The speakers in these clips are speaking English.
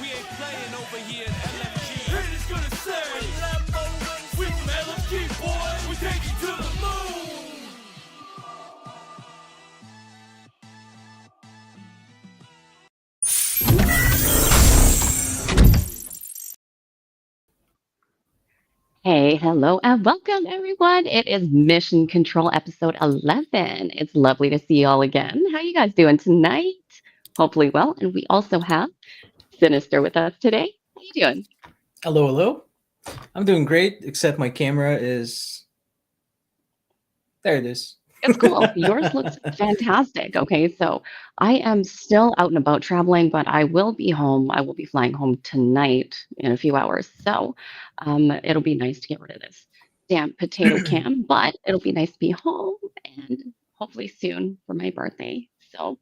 We ain't playing over here at LFG. Haters gonna say, we from LFG, boy. We take you to the moon. Hey, hello, and welcome, everyone. It is Mission Control episode 11. It's lovely to see you all again. How you guys doing tonight? Hopefully well. And we also have Sinister with us today. How you doing? Hello, hello. I'm doing great, except my camera is there. It is. It's cool. Yours looks fantastic. Okay, so I am still out and about traveling, but I will be home. I will be flying home tonight in a few hours. So it'll be nice to get rid of this damn potato can, but it'll be nice to be home and hopefully soon for my birthday. So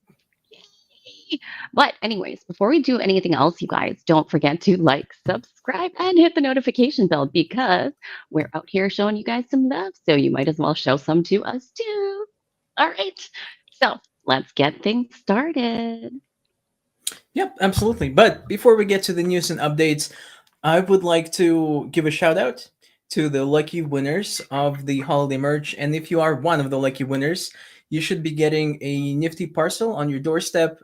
yay. But anyways, before we do anything else, you guys, don't forget to like, subscribe, and hit the notification bell because we're out here showing you guys some love. So you might as well show some to us too. All right. So let's get things started. Yep, absolutely. But before we get to the news and updates, I would like to give a shout out to the lucky winners of the holiday merch. And if you are one of the lucky winners, you should be getting a nifty parcel on your doorstep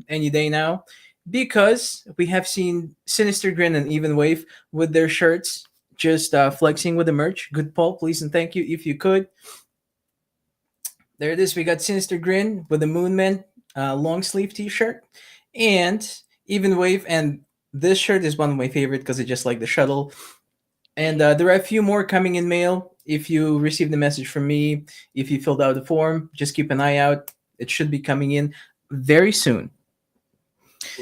any day now because we have seen Sinister Grin and Even Wave with their shirts just flexing with the merch. Good Paul, please and thank you if you could. There it is. We got Sinister Grin with the Moonman long sleeve t-shirt and Even Wave. And this shirt is one of my favorite because it's just like the shuttle. And there are a few more coming in mail. If you received the message from me, if you filled out the form, just keep an eye out. It should be coming in very soon.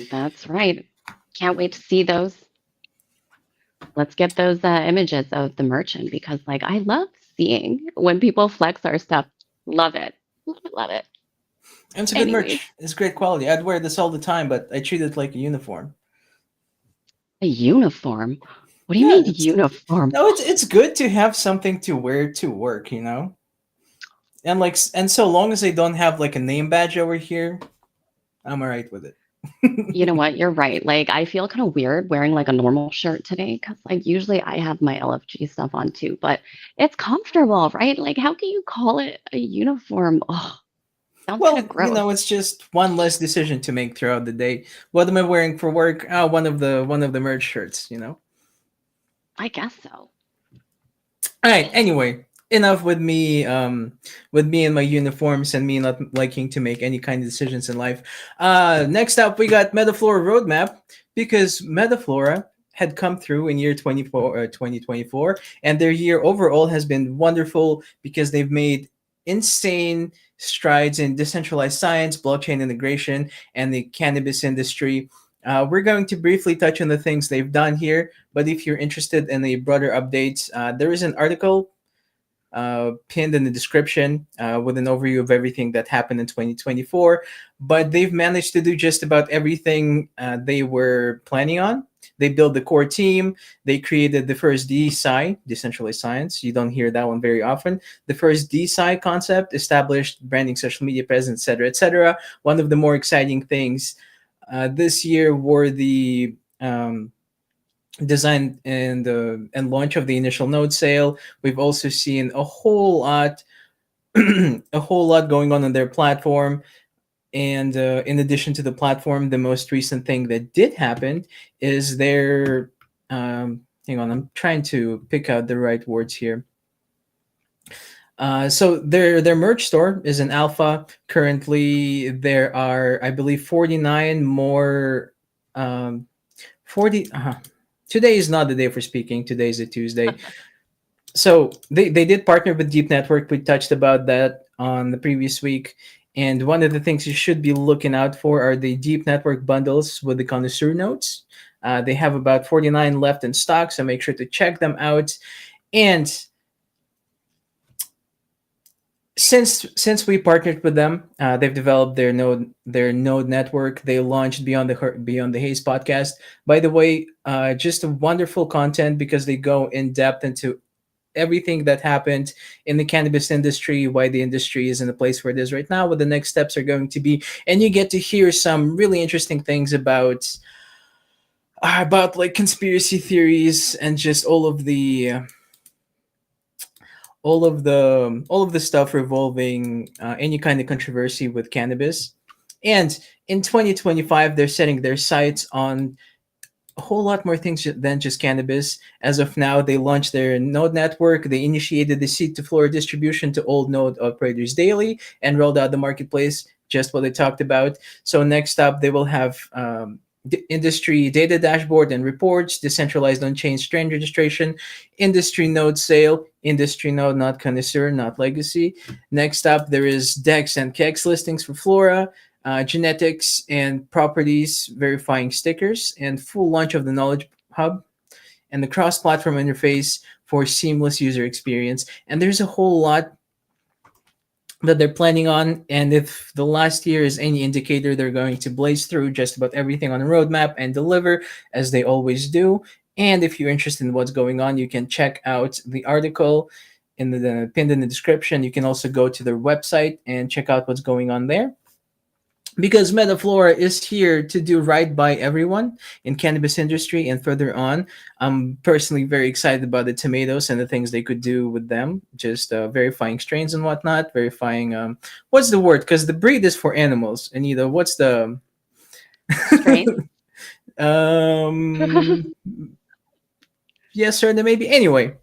That's right. Can't wait to see those. Let's get those images of the merchant because, like, I love seeing when people flex our stuff. Love it. Love it. Love it. And it's a good Anyways, merch. It's great quality. I'd wear this all the time, but I treat it like a uniform. a uniform. What do you Yeah, mean uniform? it's good to have something to wear to work, you know? And so long as they don't have like a name badge over here, I'm all right with it. You know what? You're right. Like, I feel kind of weird wearing like a normal shirt today because, like, usually I have my LFG stuff on too, but it's comfortable, right? Like, how can you call it a uniform? Oh, sounds kind of Well, gross. it's just one less decision to make throughout the day. What am I wearing for work? Oh, one of the merch shirts. I guess so. All right. Anyway, enough with me and my uniforms and me not liking to make any kind of decisions in life. Next up, we got Metaflora roadmap because Metaflora had come through in year 2024, and their year overall has been wonderful because they've made insane strides in decentralized science, blockchain integration, and the cannabis industry. We're going to briefly touch on the things they've done here, but if you're interested in the broader updates, there is an article pinned in the description with an overview of everything that happened in 2024. But they've managed to do just about everything they were planning on. They built the core team. They created the first DeSci, decentralized science. You don't hear that one very often. The first DeSci concept, established branding, social media presence, etc., etc. One of the more exciting things this year were the design and launch of the initial node sale. We've also seen a whole lot, a whole lot going on their platform. And in addition to the platform, the most recent thing that did happen is their. Hang on, I'm trying to pick out the right words here. So their merch store is in alpha currently. There are, I believe, 49 more. 40. Today is not the day for speaking. Today is a Tuesday. So they did partner with Deep Network. We touched about that on the previous week. And one of the things you should be looking out for are the Deep Network bundles with the connoisseur notes. They have about 49 left in stock, so make sure to check them out. And since we partnered with them, they've developed their node network. They launched Beyond the Haze podcast. By the way, just a wonderful content because they go in depth into everything that happened in the cannabis industry, why the industry is in the place where it is right now, what the next steps are going to be, and you get to hear some really interesting things about about like conspiracy theories and just all of the stuff revolving any kind of controversy with cannabis. And in 2025, they're setting their sights on a whole lot more things than just cannabis. As of now, they launched their node network. They initiated the seed to floor distribution to all node operators daily and rolled out the marketplace, just what they talked about. So next up, they will have industry data dashboard and reports, decentralized on-chain strain registration, industry node sale, industry node, not connoisseur, not legacy. Next up, there is DEX and KEX listings for Flora, genetics and properties verifying stickers, and full launch of the Knowledge Hub and the cross-platform interface for seamless user experience. And there's a whole lot that they're planning on. And if the last year is any indicator, they're going to blaze through just about everything on the roadmap and deliver as they always do. And if you're interested in what's going on, you can check out the article in the pinned in the description. You can also go to their website and check out what's going on there, because Metaflora is here to do right by everyone in cannabis industry. And further on, I'm personally very excited about the tomatoes and the things they could do with them, just verifying strains and whatnot, verifying what's the word, because the breed is for animals. Anita, what's the Strain. um yes or no maybe. Anyway,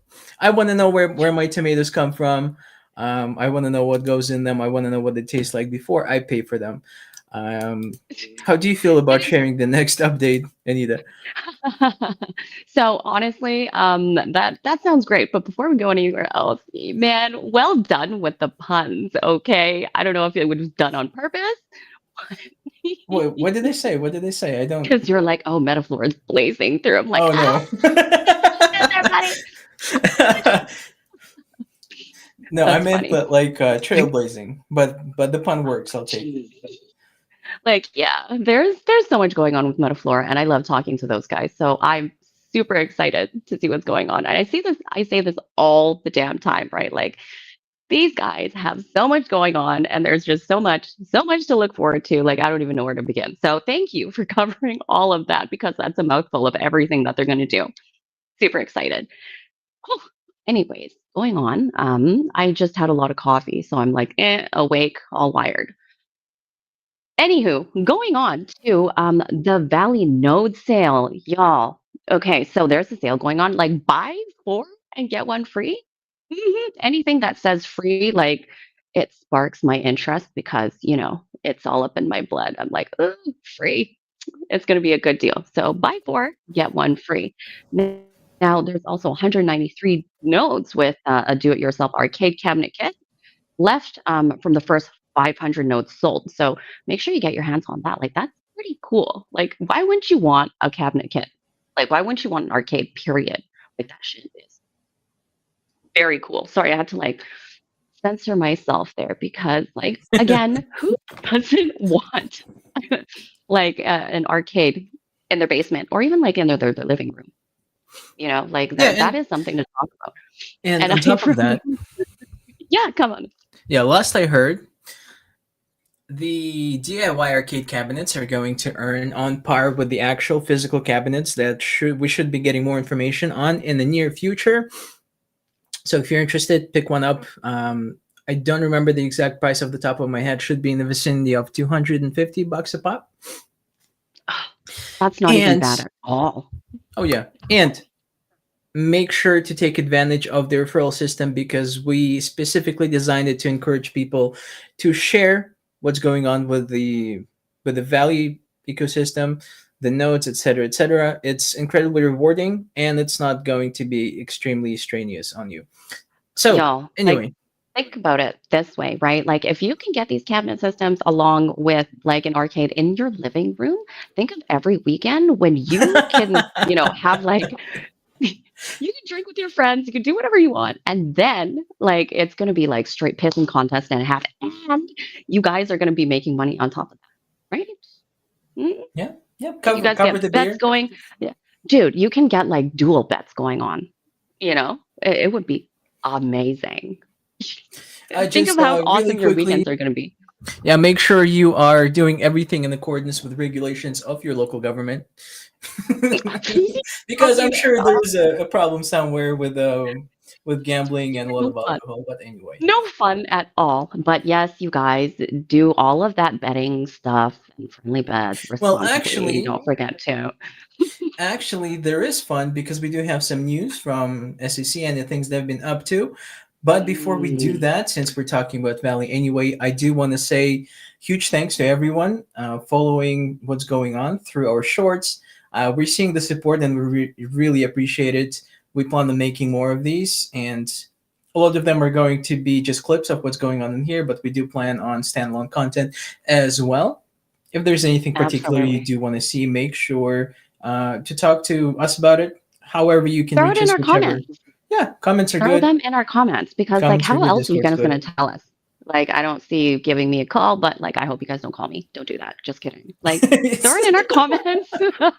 I want to know where my tomatoes come from. I want to know what goes in them. I want to know what they taste like before I pay for them. Um, how do you feel about sharing the next update, Anita? So honestly, that sounds great. But before we go anywhere else, man, well done with the puns. Okay, I don't know if it was done on purpose. What did they say? What did they say? I don't. Because you're like, oh, Metaphor is blazing through. I'm like, Oh ah, no. get there, buddy. No, I That's meant funny. but like trailblazing. But the pun works. I'll take it. Like, yeah, there's so much going on with Metaflora, and I love talking to those guys. So I'm super excited to see what's going on. And I say this all the damn time, right? Like these guys have so much going on, and there's just so much to look forward to. Like I don't even know where to begin. So thank you for covering all of that, because that's a mouthful of everything that they're going to do. Super excited. Oh, anyways, going on. I just had a lot of coffee, so I'm like, awake, all wired. Anywho, going on to the Valley Node sale, y'all. Okay, so there's a sale going on, like buy four and get one free. Anything that says free, like it sparks my interest, because it's all up in my blood. I'm like, ooh, free. It's going to be a good deal. So buy four, get one free. Now there's also 193 nodes with a do-it-yourself arcade cabinet kit left from the first 500 nodes sold. So make sure you get your hands on that. Like that's pretty cool. Like why wouldn't you want a cabinet kit? Like why wouldn't you want an arcade? Period. Like that shit is very cool. Sorry, I had to like censor myself there, because like again, who doesn't want like an arcade in their basement, or even like in their living room? Like Yeah, that is something to talk about. and And on I top of that, yeah, come on. yeah, last I heard, the DIY arcade cabinets are going to earn on par with the actual physical cabinets that we should be getting more information on in the near future. So if you're interested, pick one up. I don't remember the exact price off the top of my head. Should be in the vicinity of $250 a pop. That's not even And bad at all. oh yeah, and make sure to take advantage of the referral system, because we specifically designed it to encourage people to share what's going on with the Valley ecosystem, the nodes, etc., etc. It's incredibly rewarding, and it's not going to be extremely strenuous on you. So Y'all, like, anyway, think about it this way, right? Like, if you can get these cabinet systems along with like an arcade in your living room, think of every weekend when you can, have like, you can drink with your friends, you can do whatever you want. And then, like, it's going to be like straight pissing contest and a half. And you guys are going to be making money on top of that, right? Mm, yeah, yeah, you guys cover get the bets beer. going. Yeah. Dude, you can get like dual bets going on. It would be amazing. Think of Just how really awesome your quickly, weekends are going to be. Yeah, make sure you are doing everything in accordance with regulations of your local government. Because I'm sure there's a problem somewhere with gambling and a lot No of fun. alcohol. But anyway, No fun at all. But yes, you guys do all of that betting stuff and friendly bets well, responsibly. Don't forget to. actually, there is fun because we do have some news from SEC and the things they've been up to. But before we do Mm, that, since we're talking about Valley anyway, I do want to say huge thanks to everyone following what's going on through our shorts. We're seeing the support and we really appreciate it. We plan on making more of these, and a lot of them are going to be just clips of what's going on in here, but we do plan on standalone content as well. If there's anything particular you absolutely. do want to see, make sure to talk to us about it. However, you can Throw it reach in us, our whichever. comments. Yeah, comments are Throw good. them in our comments because, like, Comments are how good. else are you Discord's guys going good. to tell us? Like, I don't see you giving me a call, but like, I hope you guys don't call me. Don't do that. Just kidding. Like, throw it in our comments. Throw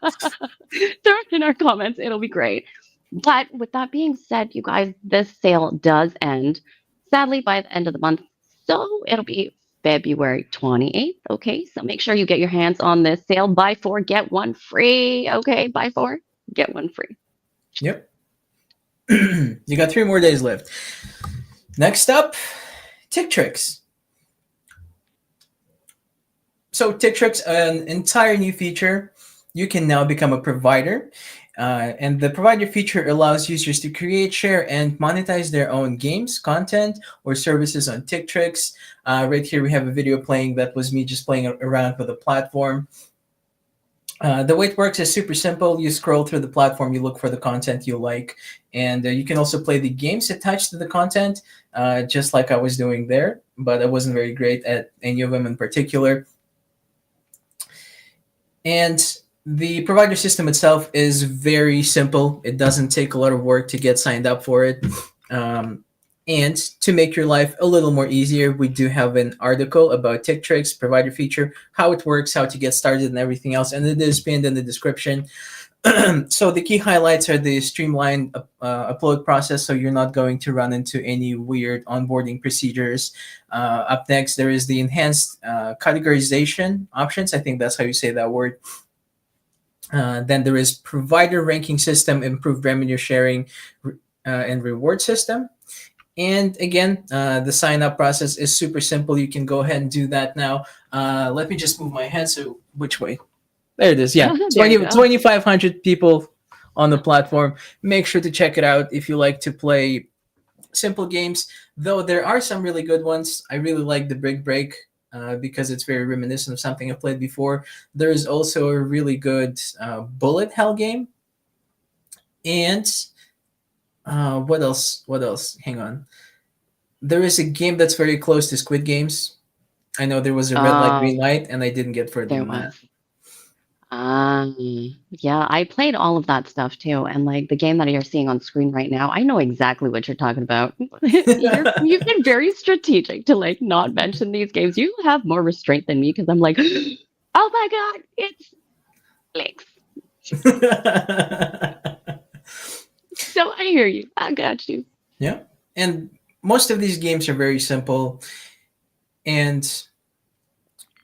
it in our comments. It'll be great. But with that being said, you guys, this sale does end sadly by the end of the month. So it'll be February 28th. Okay. So make sure you get your hands on this sale. Buy four, get one free. Okay. Buy four, get one free. Yep. You got 3 more days left. Next up, TikTrix. So TikTrix, an entire new feature. You can now become a provider. And the provider feature allows users to create, share, and monetize their own games, content, or services on TikTrix. Right here, we have a video playing that was me just playing around with the platform. The way it works is super simple. You scroll through the platform, you look for the content you like, and you can also play the games attached to the content, just like I was doing there, but I wasn't very great at any of them in particular. And the provider system itself is very simple. It doesn't take a lot of work to get signed up for it. Um, and to make your life a little more easier, we do have an article about TikTrix provider feature, how it works, how to get started, and everything else. And it is pinned in the description. So the key highlights are the streamlined upload process, so you're not going to run into any weird onboarding procedures. Up next, there is the enhanced categorization options. I think that's how you say that word. Then there is provider ranking system, improved revenue sharing, and reward system. And again, the sign up process is super simple. You can go ahead and do that now. Let me just move my head. So which way? There it is. Yeah, There you 20, go. 2,500 people on the platform. Make sure to check it out if you like to play simple games. Though there are some really good ones. I really like the Brick Break because it's very reminiscent of something I've played before. There is also a really good bullet hell game. And what else? What else? Hang on. There is a game that's very close to Squid Games. I know there was a red light, green Oh, light, and I didn't get further there than that. was. Yeah, I played all of that stuff too, and like the game that you're seeing on screen right now, I know exactly what you're talking about. You've been very strategic to like not mention these games. You have more restraint than me because I'm like, oh my god, it's Alex. So I hear you. I got you. Yeah. And most of these games are very simple. And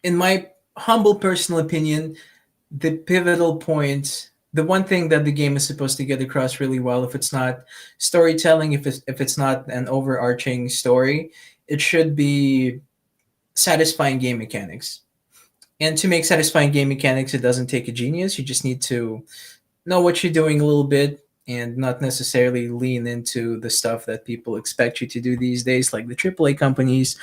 in my humble personal opinion, the pivotal point, the one thing that the game is supposed to get across really well, if it's not storytelling, if it's not an overarching story, it should be satisfying game mechanics. And to make satisfying game mechanics, it doesn't take a genius. You just need to know what you're doing a little bit and not necessarily lean into the stuff that people expect you to do these days, like the AAA companies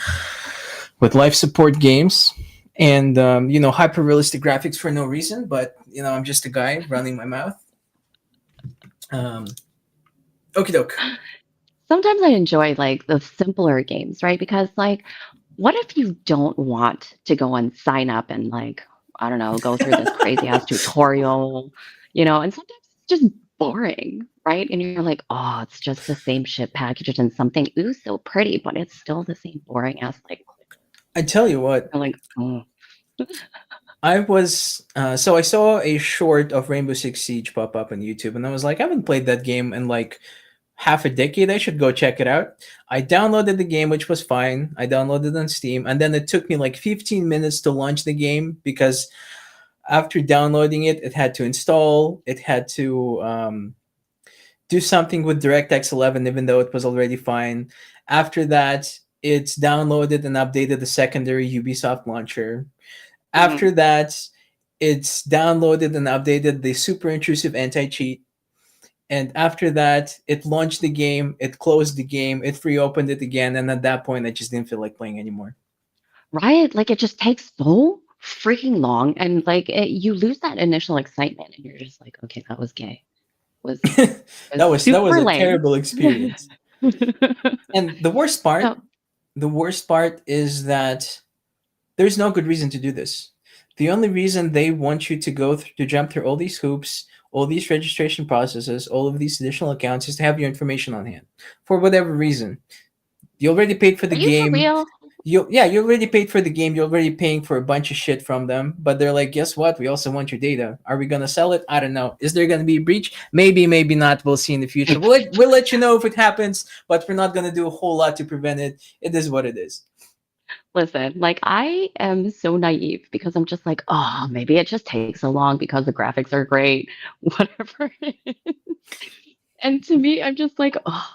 with life support games and hyper realistic graphics for no reason. But I'm just a guy running my mouth. Um, Okie doke. Sometimes I enjoy like the simpler games, right? Because like, what if you don't want to go and sign up and like, I don't know, go through this crazy ass tutorial, and sometimes it's just boring, right? And you're like, oh, it's just the same shit packaged in something, ooh, so pretty, but it's still the same boring ass, like, I tell you what, you're like, oh. I was so I saw a short of Rainbow Six Siege pop up on YouTube, and I was like, I haven't played that game in like half a decade. I should go check it out. I downloaded the game, which was fine. I downloaded on Steam, and then it took me like 15 minutes to launch the game because after downloading it, it had to install. It had to do something with DirectX 11, even though it was already fine. After that, it's downloaded and updated the secondary Ubisoft launcher. Mhm. After that, it's downloaded and updated the super intrusive anti cheat. And after that, it launched the game, it closed the game, it reopened it again. And at that point, I just didn't feel like playing anymore. Right? Like it just takes so freaking long, and like you lose that initial excitement, and you're just like, okay, that was gay. Was was That was super a lame. terrible experience. And So, the worst part is that there's no good reason to do this. The only reason they want you to to jump through all these hoops, all these registration processes, all of these additional accounts is to have your information on hand for whatever reason. You already paid for the are you for game. real? You already paid for the game. You're already paying for a bunch of shit from them. But they're like, guess what? We also want your data. Are we gonna sell it? I don't know. Is there gonna be a breach? Maybe, maybe not. We'll see in the future. We'll let you know if it happens, but we're not gonna do a whole lot to prevent it. It is what it is. Listen, like I am so naive because I'm just like, oh, maybe it just takes so long because the graphics are great, whatever. And to me, I'm just like, oh,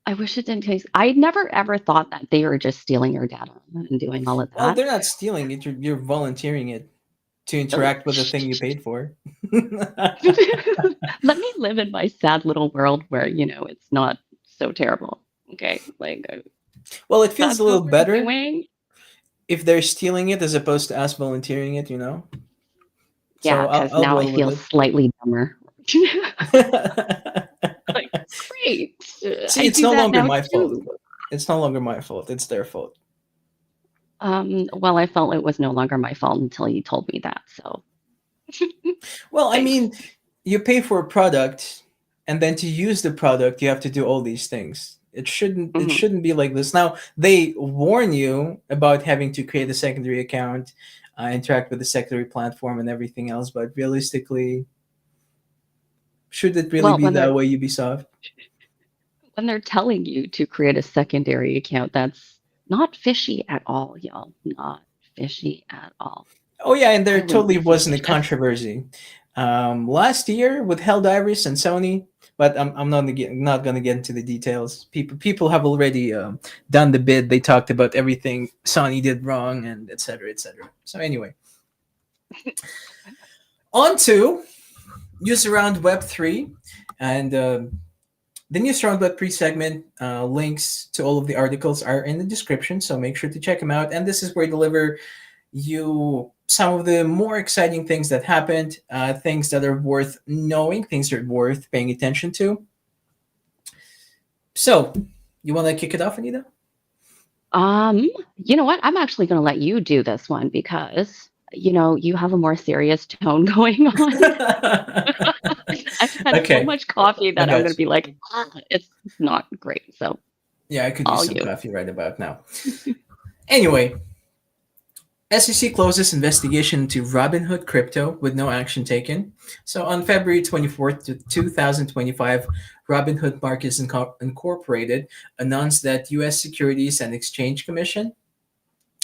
I wish it didn't take. I never ever thought that they were just stealing your data and doing all of Well, that. they're not stealing it. You're volunteering it to Oh, interact with the thing you paid for. let me live in my sad little world where, it's not so terrible. Okay. Like, Well, it feels a that's what little we're better doing. if they're stealing it as opposed to us volunteering it, you know? So Yeah. I'll, Cause I'll now I roll with feel it. slightly dumber. Like, great. See, I it's do no that longer now my fault. too. It's no longer my fault. It's their fault. Well, I felt it was no longer my fault until you told me that. So Well, I thanks. mean, you pay for a product, and then to use the product, you have to do all these things. It Mhm. shouldn't be like this. Now they warn you about having to create a secondary account, interact with the secondary platform, and everything else. But realistically, should it really Well, be that way, Ubisoft? when they're telling you to create a secondary account, that's not fishy at all, y'all. Not fishy at all. Oh yeah, and there I wouldn't totally be wasn't a suspicious. controversy last year with Helldivers and Sony, but I'm not gonna get into the details. People have already done the bid. They talked about everything Sony did wrong and etc. etc. So anyway, on to news around Web3 and the news around Web3 segment. Links to all of the articles are in the description, so make sure to check them out. And this is where I deliver you some of the more exciting things that happened, things that are worth knowing, things that are worth paying attention to. So, you want to kick it off, Anita? Um, you know what? I'm actually going to let you do this one because, you have a more serious tone going on. I've had so Okay, much coffee I that I'm got going to you. be like, it's not great. So, Yeah, I could use all some you. coffee right about now. Anyway, SEC closes investigation into Robinhood crypto with no action taken. So on February 24th, 2025, Robinhood Markets Incorporated announced that U.S. Securities and Exchange Commission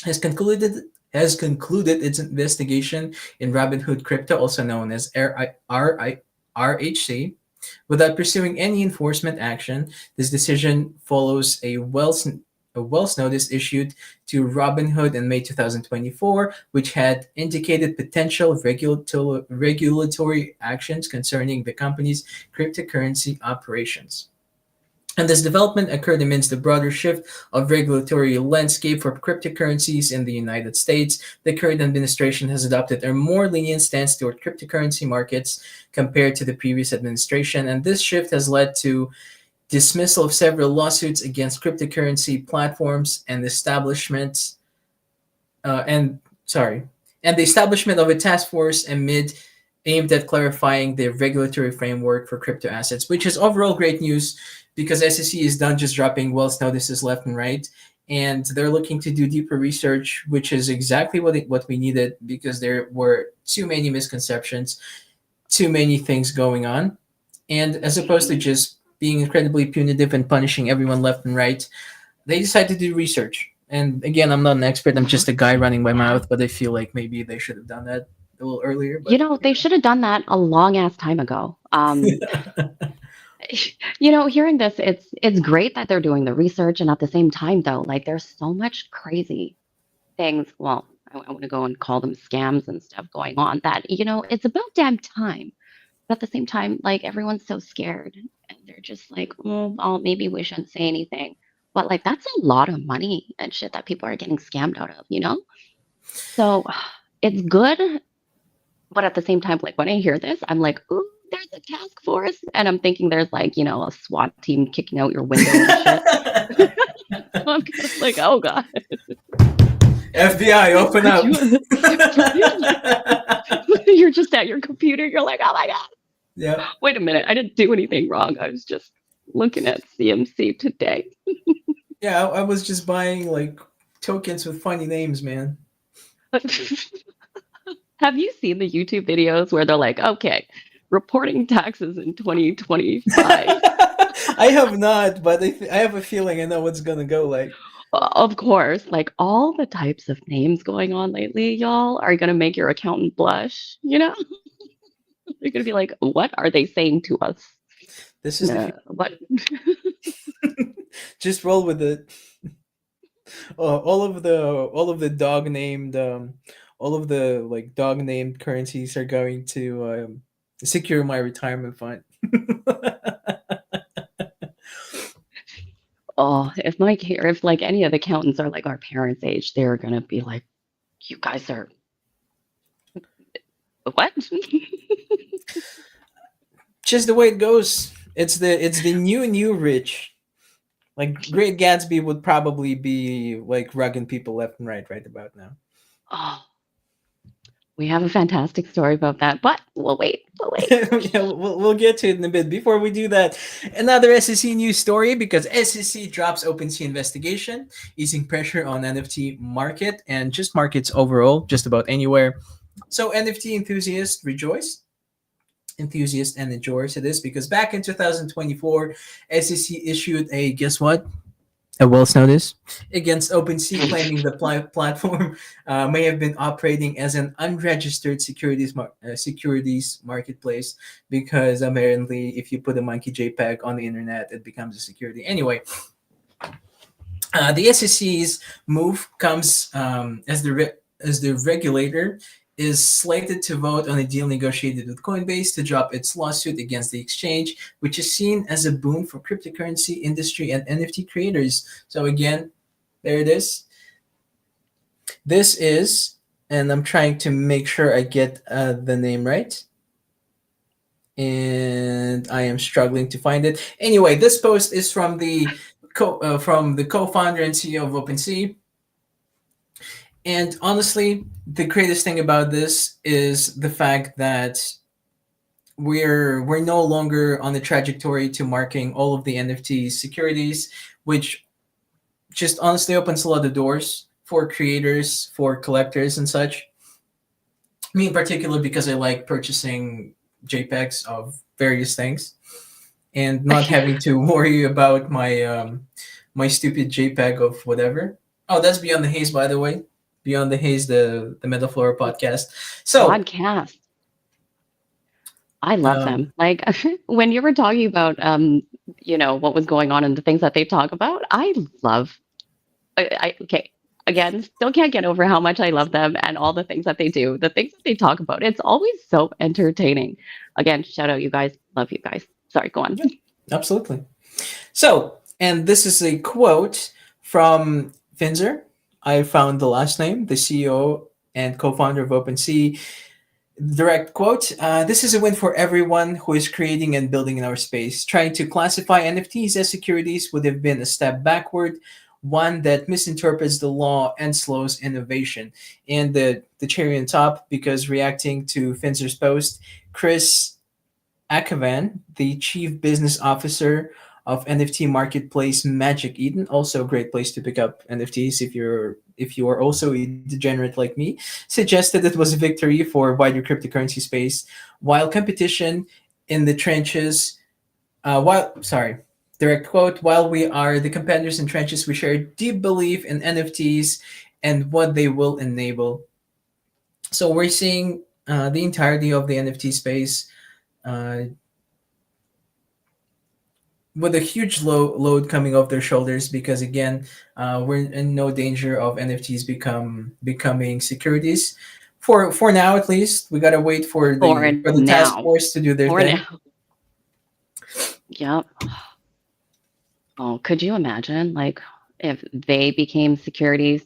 has concluded its investigation in Robinhood crypto, also known as RHC, without pursuing any enforcement action. This decision follows a Wells notice issued to Robinhood in May 2024, which had indicated potential regulatory actions concerning the company's cryptocurrency operations. And this development occurred amidst the broader shift of regulatory landscape for cryptocurrencies in the United States. The current administration has adopted a more lenient stance toward cryptocurrency markets compared to the previous administration, and this shift has led to dismissal of several lawsuits against cryptocurrency platforms and establishments and sorry, and the establishment of a task force amid aimed at clarifying the regulatory framework for crypto assets, which is overall great news because SEC is done just dropping Wells notices left and right, and they're looking to do deeper research, which is exactly what we needed because there were too many misconceptions, too many things going on, and as opposed to just being incredibly punitive and punishing everyone left and right, they decided to do research. And again, I'm not an expert. I'm just a guy running my Yeah. mouth, but I feel like maybe they should have done that a little earlier. You But know, they should have done that a long ass time ago. Hearing this, it's great that they're doing the research, and at the same time, though, like there's so much crazy things. Well, I want to go and call them scams and stuff going on that it's about damn time. But at the same time, like everyone's so scared, and they're just like, oh, maybe we shouldn't say anything. But like that's a lot of money and shit that people are getting scammed out of. So it's good, but at the same time, like when I hear this, I'm like, ooh, there's a task force, and I'm thinking there's like a SWAT team kicking out your window and shit. So I'm kind of like, oh god, FBI, open up. you're just at your computer. You're like, oh my god. Yeah. Wait a minute, I didn't do anything wrong. I was just looking at CMC today. Yeah, I was just buying like tokens with funny names, man. Have you seen the YouTube videos where they're like, okay, reporting taxes in 2025? I have not, but I have a feeling I know what's gonna go like. Of course, like all the types of names going on lately, y'all are going to make your accountant blush, They're going to be like, what are they saying to us? This is What? just roll with it. All of the dog named all of the like dog named currencies are going to secure my retirement fund. Oh, if like any of the accountants are like our parents' age, they're going to be like, you guys are what? Just the way it goes. It's the new rich. Like Great Gatsby would probably be like rugging people left and right about now. Oh, we have a fantastic story about that, but we'll wait. We'll wait. Yeah, we'll get to it in a bit. Before we do that, another SEC news story because SEC drops OpenSea investigation, easing pressure on NFT market and just markets overall, just about anywhere. So NFT enthusiasts and enjoyers of this because back in 2024, SEC issued a guess what? A Wells notice against OpenSea, claiming the platform may have been operating as an unregistered securities marketplace because apparently, if you put a monkey JPEG on the internet, it becomes a security. Anyway, the SEC's move comes as the regulator is slated to vote on a deal negotiated with Coinbase to drop its lawsuit against the exchange, which is seen as a boon for cryptocurrency industry and NFT creators. So again, there it is. This is, and I'm trying to make sure I get the name right. And I am struggling to find it. Anyway, this post is from the co-founder and CEO of OpenSea. And honestly, the greatest thing about this is the fact that we're no longer on the trajectory to marking all of the NFT securities, which just honestly opens a lot of doors for creators, for collectors, and such. Me in particular, because I like purchasing JPEGs of various things and not having to worry about my stupid JPEG of whatever. Oh, that's Beyond the Haze, by the way. Beyond the Haze, the Metaflora podcast. So Podcast. I love them. Like when you were talking about what was going on and the things that they talk about, I love okay. Again, still can't get over how much I love them and all the things that they do, the things that they talk about. It's always so entertaining. Again, shout out you guys. Love you guys. Sorry, go on. Yeah, absolutely. So, and this is a quote from Finzer. I found the last name, the CEO and co-founder of OpenSea. Direct quote, this is a win for everyone who is creating and building in our space. Trying to classify NFTs as securities would have been a step backward, one that misinterprets the law and slows innovation. And the cherry on top, because reacting to Finzer's post, Chris Akavan, the chief business officer of NFT marketplace Magic Eden, also a great place to pick up NFTs if you are also a degenerate like me, suggested it was a victory for wider cryptocurrency space, while competition in the trenches While sorry, direct quote. While we are the competitors in trenches, we share deep belief in NFTs and what they will enable. So we're seeing the entirety of the NFT space uh, with a huge load coming off their shoulders because again, we're in no danger of NFTs becoming securities. For now, at least, we gotta wait For for the task now. force to do their For thing. now. Yep. Oh, could you imagine, like, if they became securities?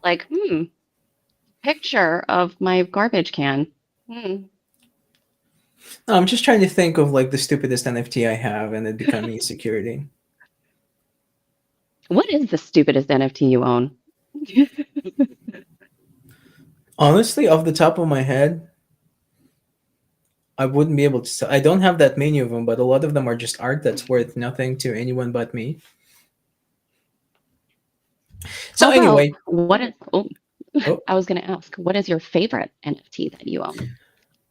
Like, picture of my garbage can. Hmm. No, I'm just trying to think of like the stupidest NFT I have and it becoming a security. What is the stupidest NFT you own? Honestly, off the top of my head, I wouldn't be able to. I don't have that many of them, but a lot of them are just art that's worth nothing to anyone but me. So How about anyway, what is, oh, oh, I was going to ask, what is your favorite NFT that you own?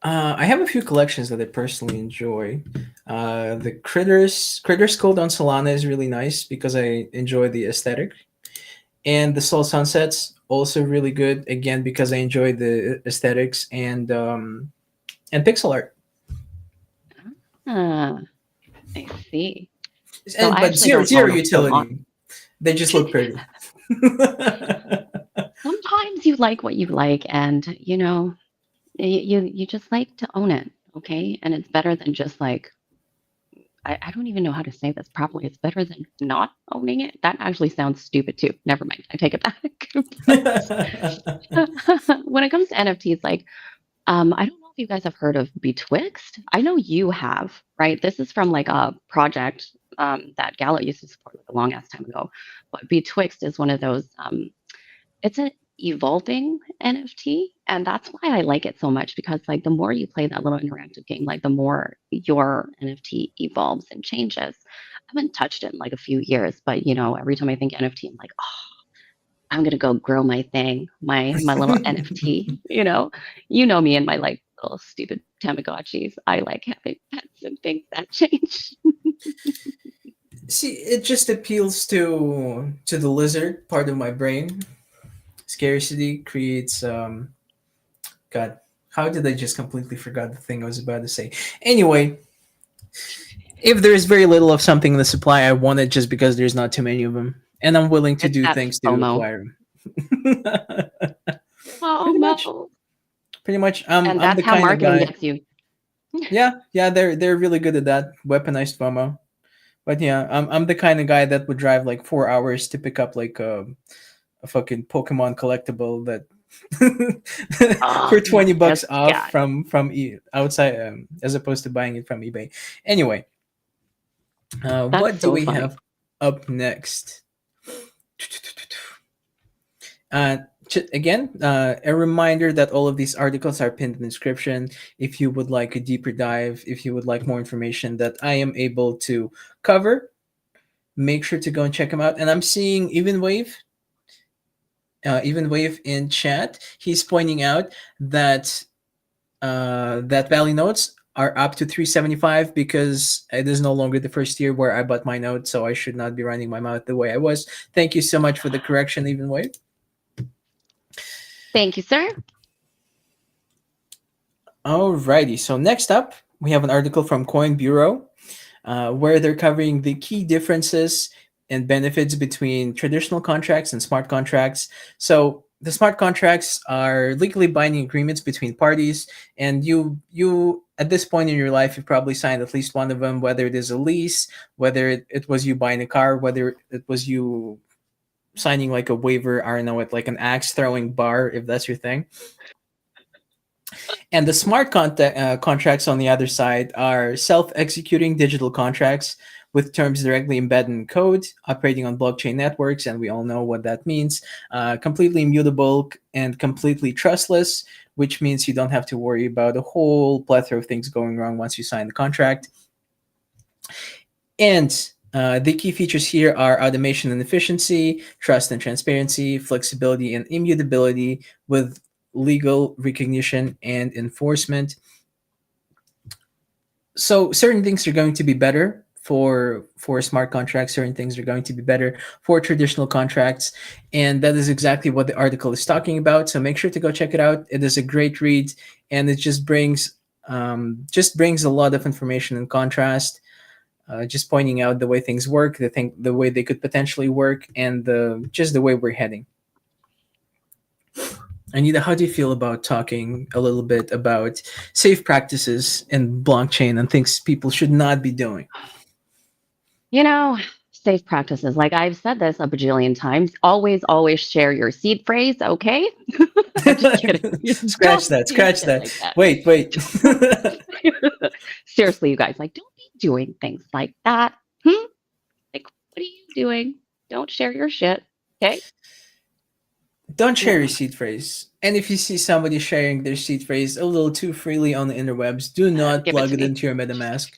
I have a few collections that I personally enjoy. The Critters Code on Solana is really nice because I enjoy the aesthetic, and the Soul Sunsets also really good again because I enjoy the aesthetics and pixel art. Ah, I see. So And I but actually zero don't zero own a whole lot. utility. They just look pretty. Sometimes you like what you like, and you just like to own it, okay? And it's better than just like I don't even know how to say this properly. It's better than not owning it. That actually sounds stupid too. Never mind. I take it back. But when it comes to NFTs, like I don't know if you guys have heard of Betwixt. I know you have, right? This is from like a project that Gallo used to support like a long ass time ago. But Betwixt is one of those. It's an evolving NFT, and that's why I like it so much because like the more you play that little interactive game, like the more your NFT evolves and changes. I haven't touched it in like a few years, but every time I think NFT, I'm like, oh, I'm gonna go grow my thing, my little NFT. You know me and my like little stupid Tamagotchis. I like having pets and things that change. See, it just appeals to the lizard part of my brain. Scarcity creates God. How did I just completely forgot the thing I was about to say? Anyway, if there is very little of something in the supply, I want it just because there's not too many of them, and I'm willing to It's do that things to FOMO. acquire them. pretty much, FOMO. pretty much. And I'm that's the how kind of marketing guy. gets you. Yeah, they're really good at that weaponized FOMO. But yeah, I'm the kind of guy that would drive like 4 hours to pick up like a fucking Pokemon collectible that Oh, for 20 bucks yes, off God. from outside as opposed to buying it from eBay. Anyway, That's what do so we funny. have up next? Uh, Again, a reminder that all of these articles are pinned in the description. If you would like a deeper dive, if you would like more information that I am able to cover, make sure to go and check them out. And I'm seeing Even Wave in chat. He's pointing out that that Valley notes are up to 375 because it is no longer the first year where I bought my note, so I should not be running my mouth the way I was. Thank you so much for the correction, Even Wave. Thank you, sir. Alrighty, so next up, we have an article from Coin Bureau where they're covering the key differences and benefits between traditional contracts and smart contracts. So the smart contracts are legally binding agreements between parties, and you at this point in your life you've probably signed at least one of them, whether it is a lease, whether it was you buying a car, whether it was you signing like a waiver, I don't know, at like an axe throwing bar, if that's your thing. And the contracts on the other side are self executing digital contracts with terms directly embedded in code, operating on blockchain networks, and we all know what that means. Completely immutable and completely trustless, which means you don't have to worry about a whole plethora of things going wrong once you sign the contract. And the key features here are automation and efficiency, trust and transparency, flexibility and immutability with legal recognition and enforcement. So certain things are going to be better for smart contracts. Certain things are going to be better for traditional contracts, and that is exactly what the article is talking about. So make sure to go check it out. It is a great read, and it just brings a lot of information and contrast. Just pointing out the way things work, the way they could potentially work, and just the way we're heading. Anita, how do you feel about talking a little bit about safe practices in blockchain and things people should not be doing? You know, safe practices. Like I've said this a bajillion times. Always share your seed phrase. Okay. Just kidding. Scratch Don't that. do Scratch shit that. like that. Wait. Seriously, you guys, like, don't be doing things like that. Hmm? Like, what are you doing? Don't share your shit. Okay. Don't share your No. seed phrase. And if you see somebody sharing their seed phrase a little too freely on the interwebs, do not Give it plug to it me. into your MetaMask.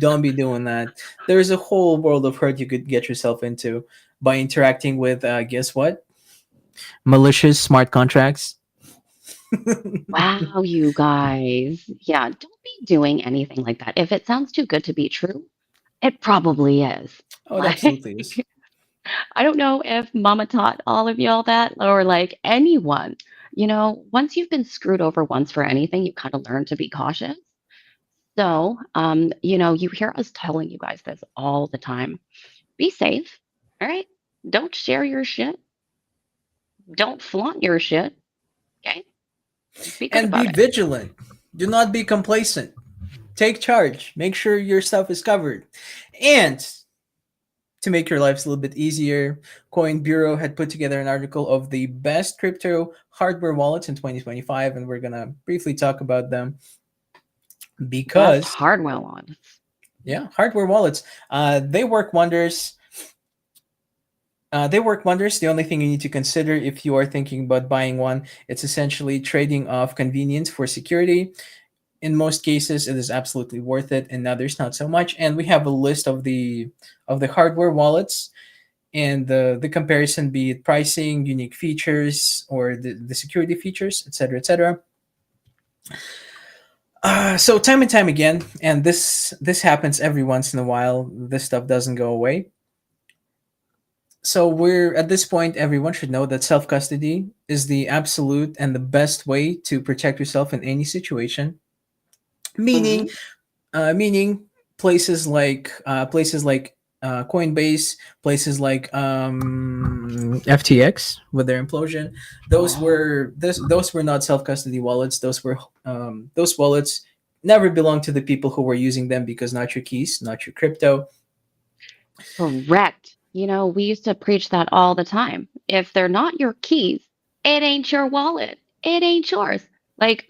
Don't be doing that. There's a whole world of hurt you could get yourself into by interacting with, guess what? Malicious smart contracts. Wow, you guys. Yeah, don't be doing anything like that. If it sounds too good to be true, it probably is. Oh, it Like, absolutely is. I don't know if mama taught all of y'all that or like anyone. Once you've been screwed over once for anything, you kind of learn to be cautious. So, you hear us telling you guys this all the time. Be safe. All right. Don't share your shit. Don't flaunt your shit. Okay. Be good And be about it. vigilant. Do not be complacent. Take charge. Make sure your stuff is covered. And to make your lives a little bit easier, Coin Bureau had put together an article of the best crypto hardware wallets in 2025, and we're gonna briefly talk about them Best because, hardware on. yeah, hardware wallets, they work wonders. They work wonders. The only thing you need to consider if you are thinking about buying one, it's essentially trading off convenience for security. In most cases, it is absolutely worth it. In others, not so much. And we have a list of the hardware wallets and the comparison, be it pricing, unique features, or the security features, etc., etc. So time and time again, and this happens every once in a while. This stuff doesn't go away. So we're at this point, everyone should know that self custody is the absolute and the best way to protect yourself in any situation. Meaning, Hmm. meaning places like Coinbase, places like FTX with their implosion. Oh, Those were not self custody wallets. Those wallets never belonged to the people who were using them because not your keys, not your crypto. correct. We used to preach that all the time. If they're not your keys, it ain't your wallet. It ain't yours. Like,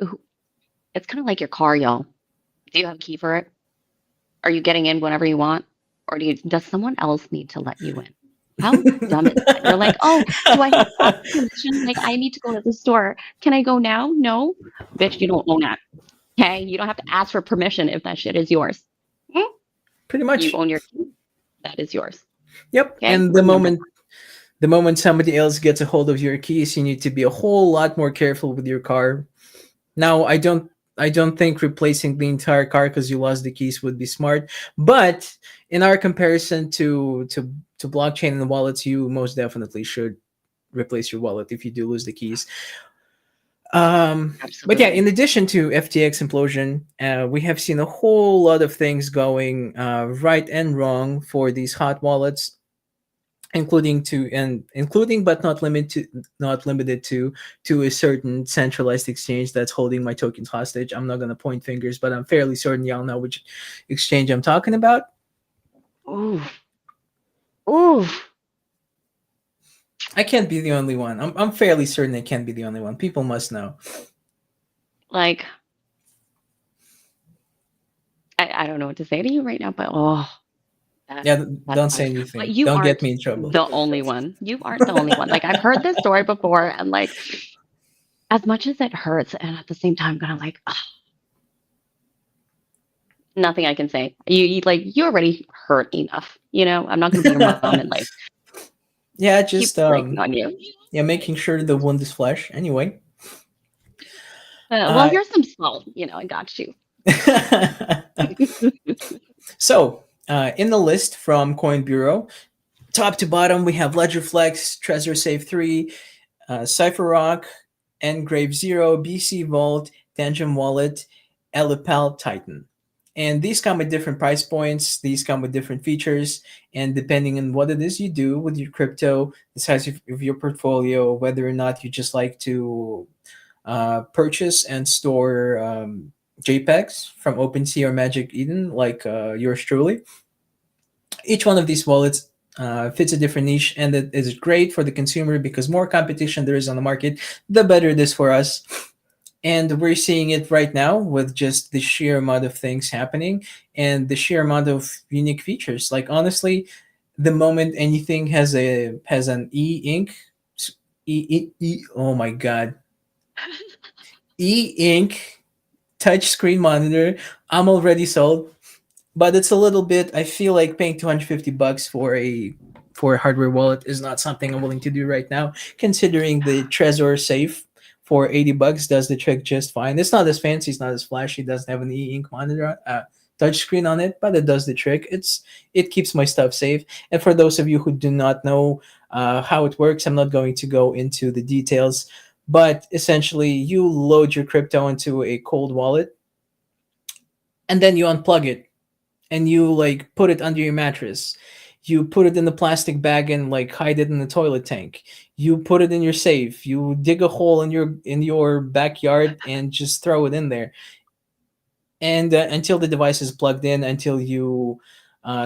it's kind of like your car, y'all. Do you have a key for it? Are you getting in whenever you want? Or does someone else need to let you in? How dumb is that? You're like, oh, do I have to ask permission? Like, I need to go to the store. Can I go now? No. Bitch, you don't own that. Okay. You don't have to ask for permission if that shit is yours. Hmm? Pretty You much. own your key. That is yours. Yep. Okay. And the Remember moment the moment somebody else gets a hold of your keys, you need to be a whole lot more careful with your car. Now, I don't think replacing the entire car because you lost the keys would be smart. But in our comparison to blockchain and wallets, you most definitely should replace your wallet if you do lose the keys. that. But yeah, in Absolutely. addition to FTX implosion, we have seen a whole lot of things going right and wrong for these hot wallets, including but not limited to a certain centralized exchange that's holding my tokens hostage. I'm not gonna point fingers, but I'm fairly certain y'all know which exchange I'm talking about. Ooh. Ooh. I can't be the only one. I'm fairly certain I can't be the only one. People must know. Like, I don't know what to say to you right now, but oh, that Yeah, that don't say sucks. But anything. you Don't get aren't me in trouble. the only one. You aren't the only one. Like I've heard this story before, and like as much as it hurts, and at the same time, kind of like ugh, nothing I can say. You already hurt enough. I'm not gonna be your mom and like Yeah, keep just breaking on you. yeah, making sure the wound is flesh. Anyway, Well, uh, here's some salt. I got you. So, in the list from Coin Bureau, top to bottom, we have Ledgerflex, Trezor Safe 3, CypherRock, Engrave Zero, BC Vault, Tangent Wallet, Elipal Titan. And these come with different price points, these come with different features, and depending on what it is you do with your crypto, the size of your portfolio, whether or not you just like to purchase and store JPEGs from OpenSea or Magic Eden, like yours truly. Each one of these wallets fits a different niche, and it is great for the consumer because more competition there is on the market, the better it is for us. And we're seeing it right now with just the sheer amount of things happening and the sheer amount of unique features. Like honestly, the moment anything has an e-ink, oh my god, e-ink touchscreen monitor, I'm already sold. But it's a little bit. I feel like paying $250 for a hardware wallet is not something I'm willing to do right now, considering the Trezor Safe for $80 does the trick just fine. It's not as fancy, it's not as flashy, it doesn't have an e-ink monitor, touchscreen on it, but it does the trick. It keeps my stuff safe. And for those of you who do not know how it works, I'm not going to go into the details. But essentially, you load your crypto into a cold wallet, and then you unplug it and you like put it under your mattress. You put it in the plastic bag and like hide it in the toilet tank. You put it in your safe. You dig a hole in your backyard and just throw it in there. And until the device is plugged in, until you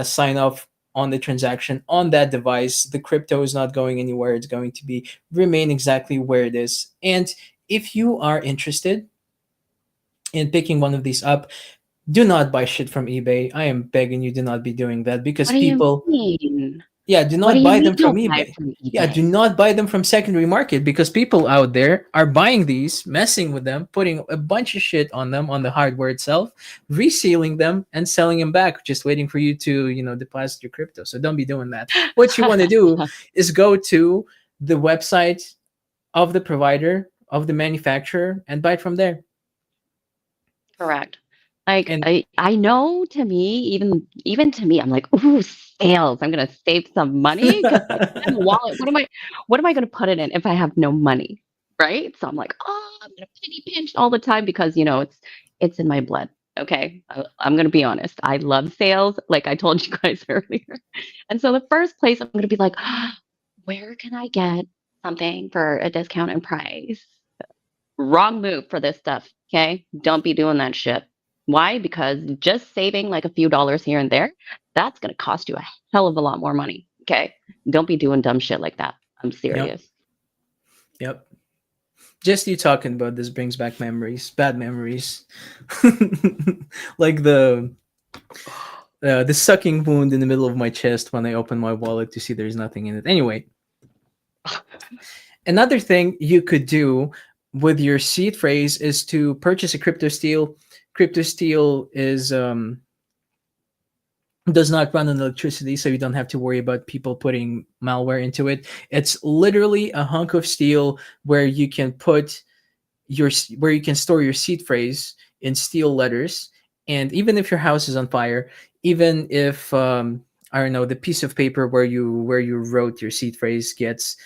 sign off on the transaction on that device, the crypto is not going anywhere. It's going to be remain exactly where it is. And if you are interested in picking one of these up, do not buy shit from eBay. I am begging you, do not be doing that because What do you people, mean? yeah, do What do not you buy mean them from don't buy it eBay. from Yeah, do eBay? not buy them from secondary market because people out there are buying these, messing with them, putting a bunch of shit on them on the hardware itself, resealing them and selling them back, just waiting for you to, deposit your crypto. So don't be doing that. What you want to do is go to the website of the provider, of the manufacturer, and buy it from there. Correct. Like And I know to me, even to me, I'm like, ooh, sales. I'm gonna save some money because like I have a wallet. What am I gonna put it in if I have no money? Right? So I'm like, oh, I'm gonna penny pinch all the time because it's in my blood. Okay. I'm gonna be honest. I love sales, like I told you guys earlier. And so the first place I'm gonna be like, where can I get something for a discounted price? Wrong move for this stuff. Okay. Don't be doing that shit. Why? Because just saving like a few dollars here and there, that's going to cost you a hell of a lot more money. Okay. Don't be doing dumb shit like that. I'm yep, serious. yep. Just you talking about this brings back memories, bad memories, like the sucking wound in the middle of my chest when I open my wallet to see there's nothing in it. Anyway, another thing you could do with your seed phrase is to purchase a crypto steel. Crypto steel is does not run on electricity, so you don't have to worry about people putting malware into it. It's literally a hunk of steel where you can put where you can store your seed phrase in steel letters. And even if your house is on fire, even if I don't know, the piece of paper where you wrote your seed phrase gets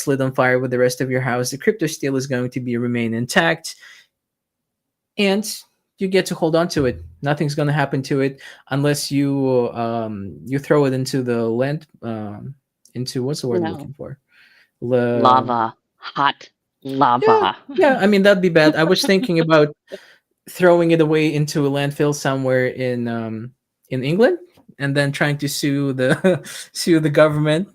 lit on fire with the rest of your house, the crypto steel is going to be remain intact, and you get to hold on to it. Nothing's going to happen to it unless you throw it into the land, into what's the word I'm No. looking for? Lava. Hot Yeah, lava. yeah. I mean that'd be bad. I was thinking about throwing it away into a landfill somewhere in England, and then trying to sue the sue the government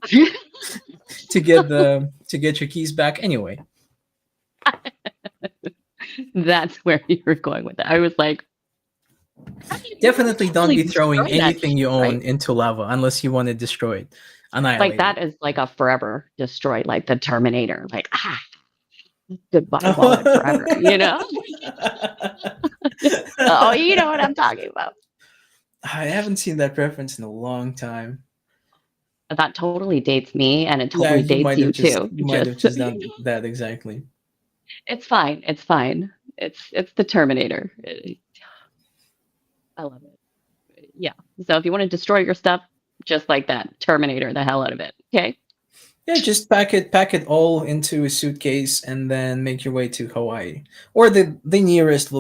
to get your keys back. Anyway, That's where you were going with it. I was like, how do you definitely don't actually be throwing destroy that anything shit, you own right? into lava unless you want to destroy it, Like annihilate it. that is like a forever destroy, like the Terminator. Like, goodbye wallet forever. Oh, you know what I'm talking about. I haven't seen that reference in a long time. That totally dates me, and it Yeah, totally dates you too. you might have Just so just you done know. that exactly. It's fine. It's fine. It's the Terminator. I love it. Yeah. So if you want to destroy your stuff, just like that, Terminator the hell out of it. Okay. Yeah, just pack it all into a suitcase and then make your way to Hawaii or the nearest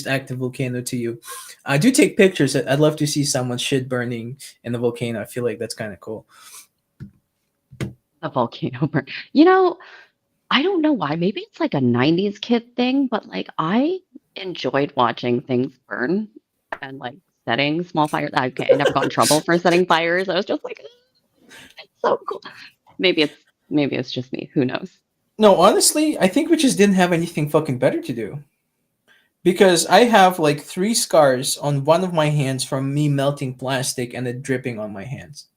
active volcano to you. I do take pictures. I'd love to see someone's shit burning in the volcano. I feel like that's kind of cool. A volcano burn. You know, I don't know why. Maybe it's like a 90s kid thing, but like I enjoyed watching things burn and like setting small fires. Okay, I never got in trouble for setting fires. I was just like, it's so cool. Maybe it's just me. Who knows? No, honestly, I think we just didn't have anything fucking better to do. Because I have like 3 scars on one of my hands from me melting plastic and it dripping on my hands.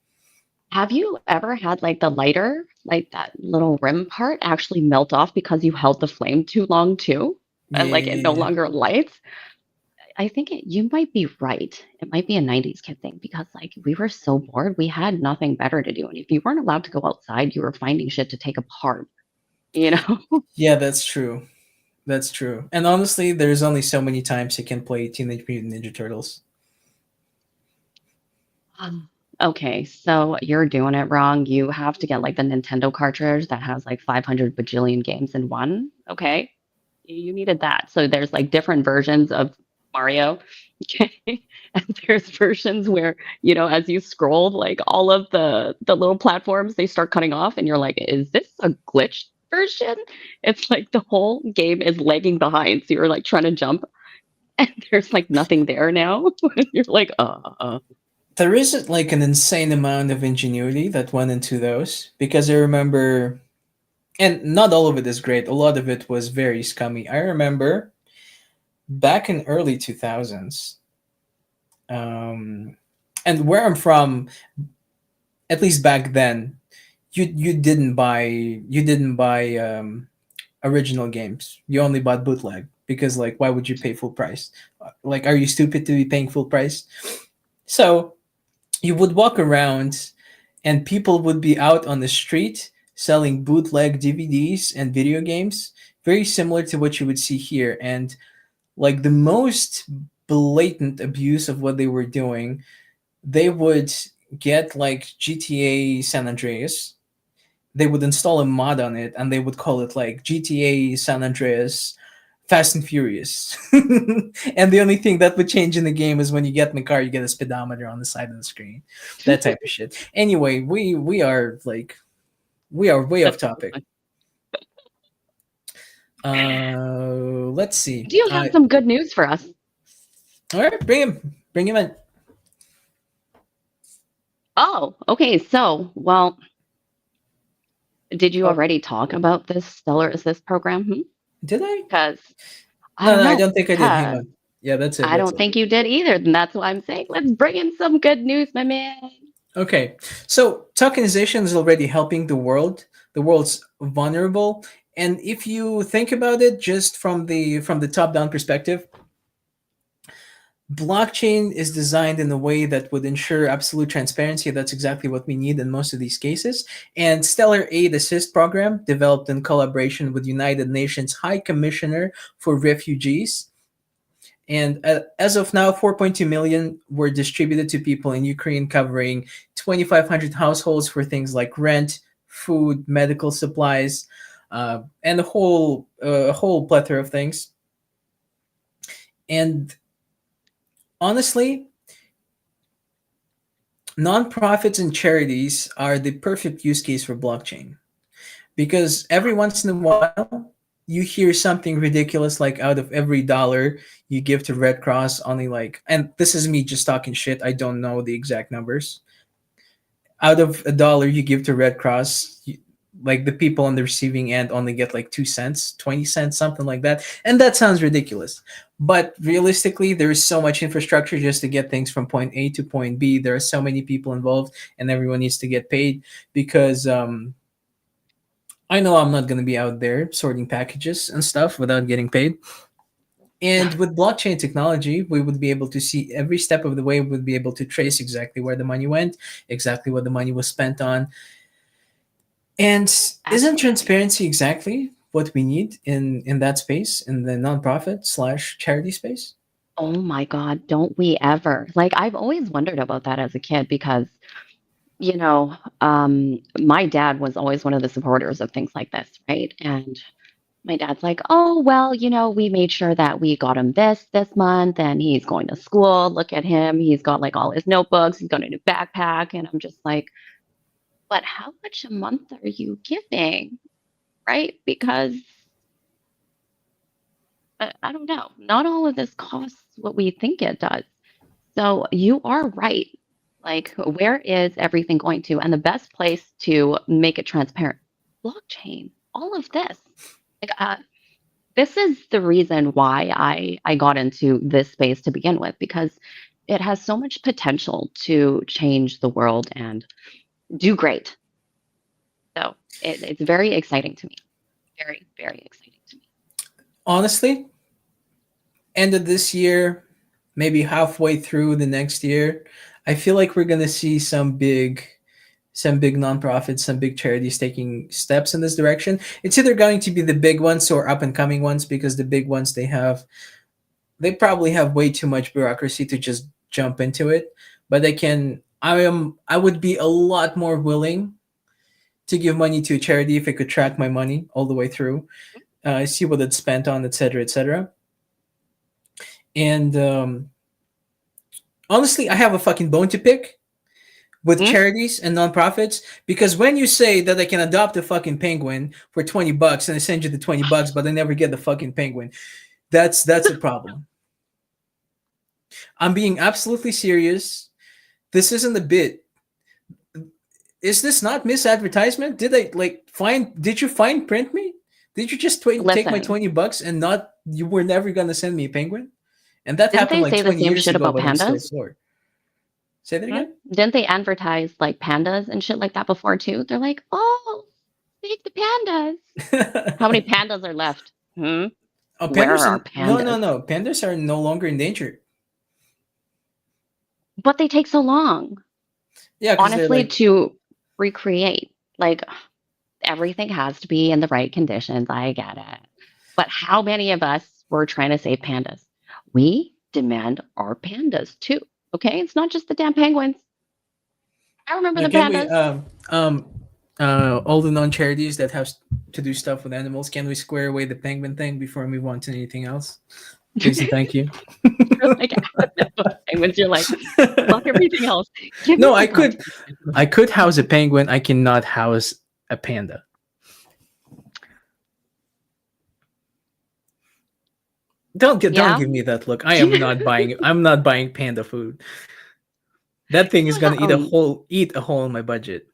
Have you ever had like the lighter, like that little rim part, actually melt off because you held the flame too long too? And like it no Yeah. longer lights? I think you might be right. It might be a 90s kid thing because like we were so bored, we had nothing better to do. And if you weren't allowed to go outside, you were finding shit to take apart, you know? Yeah, that's true. That's true. And honestly, there's only so many times you can play Teenage Mutant Ninja Turtles. Um, okay, so you're doing it wrong. You have to get like the Nintendo cartridge that has like 500 bajillion games in one. Okay, you needed that. So there's like different versions of Mario. Okay, and there's versions where as you scroll, like all of the little platforms they start cutting off, and you're like, is this a glitch version? It's like the whole game is lagging behind, so you're like trying to jump, and there's like nothing there now. You're like, There isn't like an insane amount of ingenuity that went into those because I remember, and not all of it is great. A lot of it was very scummy. I remember back in early 2000s, um, and where I'm from, at least back then, you didn't buy original games. You only bought bootleg because like why would you pay full price? Like are you stupid to be paying full price? So you would walk around and people would be out on the street selling bootleg DVDs and video games, very similar to what you would see here. And like the most blatant abuse of what they were doing, they would get like GTA San Andreas. They would install a mod on it and they would call it like GTA San Andreas Fast and Furious. And the only thing that would change in the game is when you get in the car, you get a speedometer on the side of the screen. That type of shit. Anyway, we are way off topic. Let's see. do you have some good news for us? All right, bring him in. Oh, okay. So, well, did you Oh, already talk about this Stellar Assist program? did I? Because I No, don't no, I know. don't think I did. Hang Because on. Yeah, that's it. I That's don't it. think you did either. And that's why I'm saying let's bring in some good news, my man. Okay, so tokenization is already helping the world. The world's vulnerable, and if you think about it, just from the top down perspective, blockchain is designed in a way that would ensure absolute transparency. That's exactly what we need in most of these cases. And Stellar Aid Assist program, developed in collaboration with United Nations High Commissioner for Refugees. And as of now, 4.2 million were distributed to people in Ukraine, covering 2,500 households for things like rent, food, medical supplies, and a whole plethora of things. And honestly, nonprofits and charities are the perfect use case for blockchain because every once in a while you hear something ridiculous like out of every dollar you give to Red Cross, only like, and this is me just talking shit, I don't know the exact numbers. Out of a dollar you give to Red Cross, like the people on the receiving end only get like 2 cents, 20 cents, something like that. And that sounds ridiculous. But realistically, there is so much infrastructure just to get things from point A to point B. There are so many people involved, and everyone needs to get paid because I know I'm not going to be out there sorting packages and stuff without getting paid. And with blockchain technology, we would be able to see every step of the way, we would be able to trace exactly where the money went, exactly what the money was spent on. And isn't Absolutely. transparency exactly what we need in that space, in the nonprofit slash charity space? Oh my God, don't we ever? Like, I've always wondered about that as a kid because, my dad was always one of the supporters of things like this, right? And my dad's like, oh, well, we made sure that we got him this month and he's going to school. Look at him. He's got like all his notebooks. He's got a new backpack. And I'm just like, but how much a month are you giving? Right? Because I don't know. Not all of this costs what we think it does. So you are right. Like, where is everything going to? And the best place to make it transparent, blockchain, all of this. Like, this is the reason why I got into this space to begin with, because it has so much potential to change the world and do great. So it's very exciting to me. Very, very exciting to me. Honestly, end of this year, maybe halfway through the next year, I feel like we're gonna see some big nonprofits, some big charities taking steps in this direction. It's either going to be the big ones or up and coming ones, because the big ones, they probably have way too much bureaucracy to just jump into it. But I would be a lot more willing to give money to a charity if I could track my money all the way through, see what it's spent on, etc., etc. And honestly, I have a fucking bone to pick with Hmm? charities and nonprofits, because when you say that I can adopt a fucking penguin for $20 and I send you the $20, but I never get the fucking penguin, that's a problem. I'm being absolutely serious. This isn't a bit. Is this not misadvertisement? Did you fine print me? Did you just take my Listen, $20 and not, you were never gonna send me a penguin? And that didn't happened they like say the 20 same years shit ago, about but I'm still pandas? sore. Say that Hmm? again? Didn't they advertise like pandas and shit like that before too? They're like, oh, save the pandas. How many pandas are left? Hmm? Oh, Where pandas are no, no, pandas? no. Pandas are no longer endangered. But they take so long, Yeah, because they're honestly, like, to recreate. Like, everything has to be in the right conditions. I get it. But how many of us were trying to save pandas? We demand our pandas too. Okay? It's not just the damn penguins. I remember the can we pandas. all the non-charities that have to do stuff with animals, can we square away the penguin thing before we move on to anything else? Please and thank you. You're like, penguins, you're like, fuck everything else. Give me No, my I could goddamn I penguins. could house a penguin. I cannot house a panda. Don't Yeah? give me that look. I'm not buying panda food. That thing is gonna eat a hole in my budget.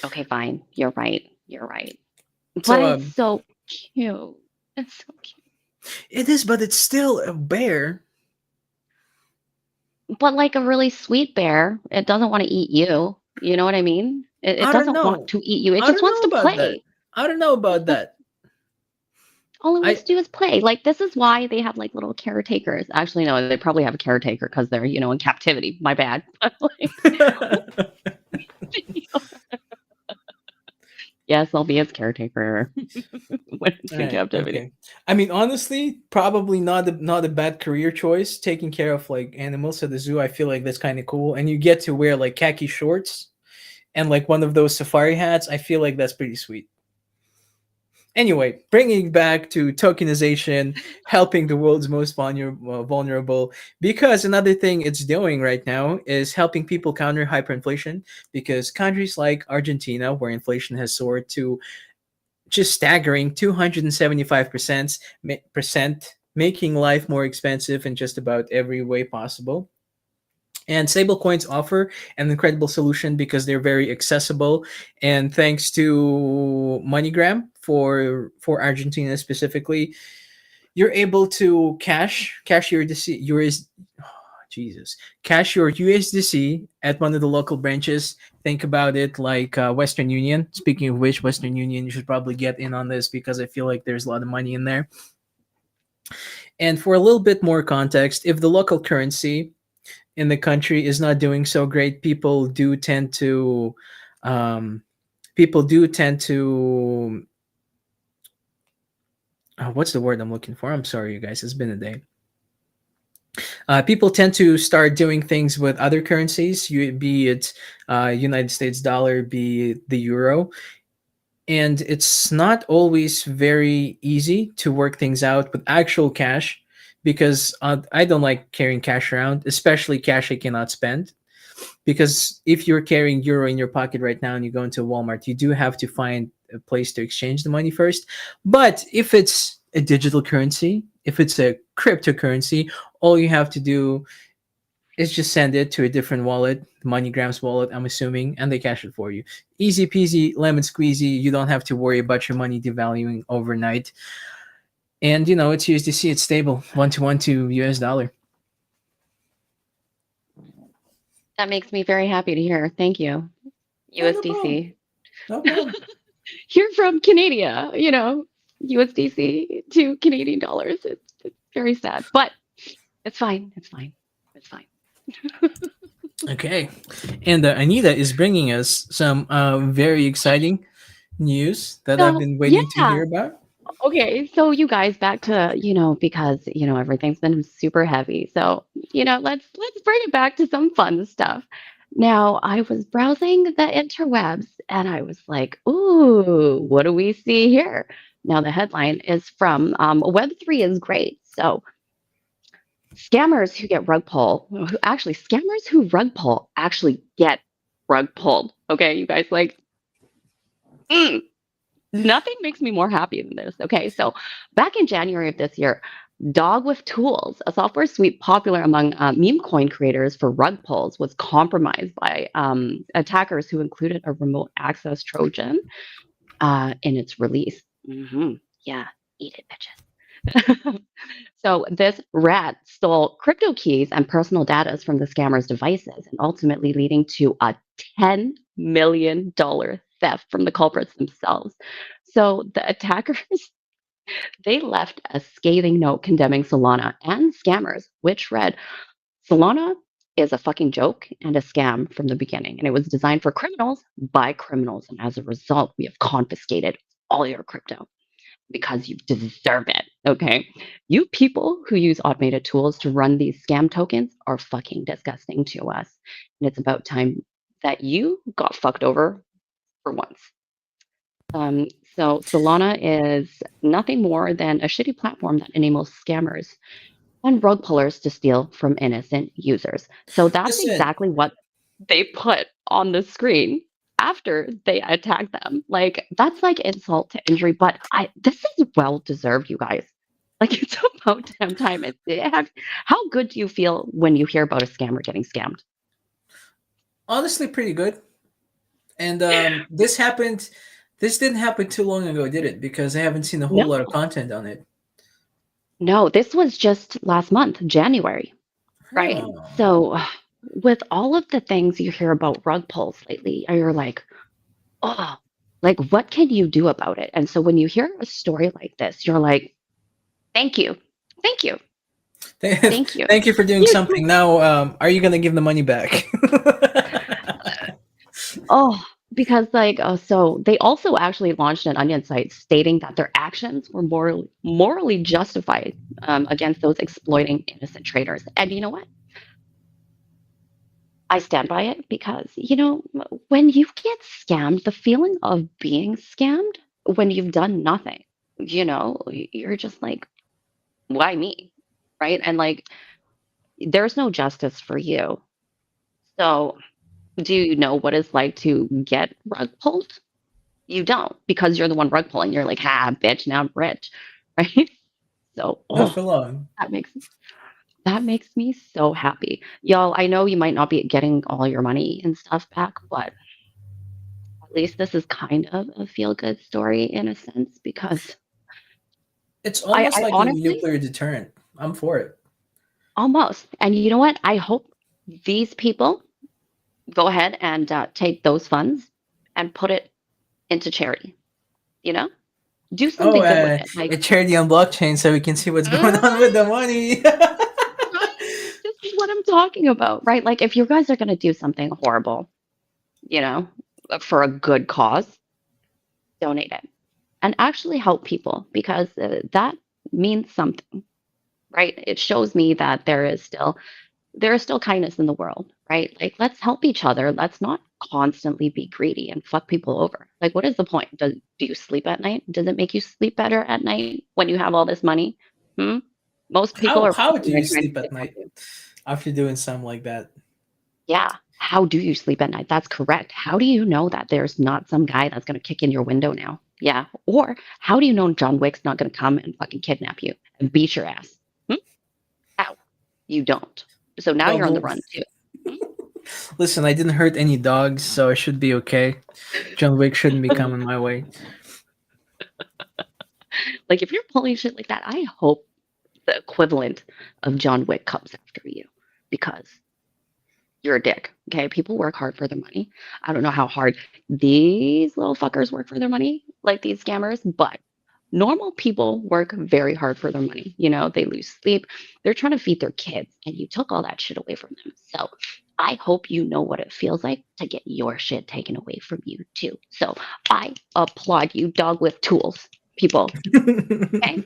Okay, fine. You're right. You're right. But So it's so cute. It's so cute. it is, but it's still a bear. But like a really sweet bear, it doesn't want to eat you. You know what I mean? It I don't doesn't want know. to eat you. It I just don't wants know to about that. play. I don't know Just about wants, that. all it wants I to do is play. Like, this is why they have like little caretakers. Actually, no, they probably have a caretaker because they're, in captivity. My bad. But like, yes, I'll be his caretaker when it's in Alright, captivity. okay. I mean, honestly, probably not a bad career choice. Taking care of like animals at the zoo, I feel like that's kind of cool. And you get to wear like khaki shorts and like one of those safari hats. I feel like that's pretty sweet. Anyway, bringing back to tokenization, helping the world's most vulnerable, because another thing it's doing right now is helping people counter hyperinflation. Because countries like Argentina, where inflation has soared to just staggering 275% making life more expensive in just about every way possible. And stablecoins offer an incredible solution because they're very accessible. And thanks to MoneyGram for Argentina specifically, you're able to cash your Jesus, cash your USDC at one of the local branches. Think about it like Western Union. Speaking of which, Western Union, you should probably get in on this because I feel like there's a lot of money in there. And for a little bit more context, if the local currency in the country is not doing so great, um, people do tend to what's the word I'm looking for? I'm sorry, you guys. It's been a day. People tend to start doing things with other currencies, be it United States dollar, be it the euro, and it's not always very easy to work things out with actual cash because I don't like carrying cash around, especially cash I cannot spend. Because if you're carrying euro in your pocket right now and you go into Walmart, you do have to find a place to exchange the money first. But if it's a digital currency, if it's a cryptocurrency, all you have to do is just send it to a different wallet, MoneyGram's wallet, I'm assuming, and they cash it for you. Easy peasy, lemon squeezy. You don't have to worry about your money devaluing overnight. And it's USDC, it's stable, 1 to US dollar. That makes me very happy to hear. Thank you, Oh, no problem. USDC. No problem. You're from Canada, USDC to Canadian dollars. It's very sad, but it's fine. It's fine. It's fine. Okay. And Anita is bringing us some very exciting news that I've So, been waiting to yeah. hear about. Okay, so you guys back to, because, everything's been super heavy. So, let's bring it back to some fun stuff. Now, I was browsing the interwebs and I was like, ooh, what do we see here? Now, the headline is from Web3 is great. So, scammers who rug pull actually get rug pulled. Okay, you guys, like, mm, nothing makes me more happy than this. Okay, so back in January of this year, Dog with Tools, a software suite popular among meme coin creators for rug pulls, was compromised by attackers who included a remote access Trojan in its release. Yeah, eat it, bitches. So this rat stole crypto keys and personal data from the scammers' devices, and ultimately leading to a $10 million theft from the culprits themselves. So the attackers they left a scathing note condemning Solana and scammers, which read, "Solana is a fucking joke and a scam from the beginning, and it was designed for criminals by criminals, and as a result, we have confiscated all your crypto." Because you deserve it. Okay. You people who use automated tools to run these scam tokens are fucking disgusting to us. And it's about time that you got fucked over for once. Um, so Solana is nothing more than a shitty platform that enables scammers and rug pullers to steal from innocent users. So that's Listen, exactly what they put on the screen after they attack them. Like that's like insult to injury, but this is well deserved, you guys. Like it's about damn time. How good do you feel when you hear about a scammer getting scammed? honestly, pretty good. And this happened. This didn't happen too long ago, did it? Because I haven't seen a whole No, lot of content on it. no, this was just last month, January, right? Oh. So with all of the things you hear about rug pulls lately, you're like, oh, like what can you do about it? And so when you hear a story like this, you're like, thank you, thank you, thank you. Thank you for doing You- something. Now, are you gonna give the money back? oh, because so they also actually launched an Onion site stating that their actions were morally justified against those exploiting innocent traders. And you know what? I stand by it because, when you get scammed, the feeling of being scammed when you've done nothing, you're just like, why me? Right. And like, there's no justice for you. So, do you know what it's like to get rug pulled? You don't because you're the one rug pulling. You're like, ha, bitch, now I'm rich. Right. So, Not for long. that makes that makes me so happy. Y'all, I know you might not be getting all your money and stuff back, but at least this is kind of a feel good story in a sense because It's I, almost I like a honestly nuclear deterrent. I'm for it. almost, and you know what? I hope these people go ahead and take those funds and put it into charity, you know? Do Oh, something good with it. a Like, charity on blockchain, so we can see what's going on with right, the money. this is what I'm talking about, right? Like, if you guys are going to do something horrible, you know, for a good cause, donate it. and actually help people because that means something, right? It shows me that there is still kindness in the world, right? Like, let's help each other. Let's not constantly be greedy and fuck people over. Like, what is the point? Do you sleep at night? Does it make you sleep better at night when you have all this money? Hmm? Most people How are how do fucking you rich trying to sleep at get from night you. after doing something like that? Yeah. How do you sleep at night? That's correct. How do you know that there's not some guy that's going to kick in your window now? Yeah. Or how do you know John Wick's not going to come and fucking kidnap you and beat your ass? Hmm? How? You don't. So now Well, you're on the well, run too. Hmm? listen, I didn't hurt any dogs, so I should be okay. John Wick shouldn't be coming my way. Like, if you're pulling shit like that, I hope the equivalent of John Wick comes after you because you're a dick. Okay. People work hard for their money. I don't know how hard these little fuckers work for their money, like these scammers, but normal people work very hard for their money. They lose sleep. They're trying to feed their kids, and you took all that shit away from them. So I hope you know what it feels like to get your shit taken away from you, too. So I applaud you, dog with tools, people. Okay.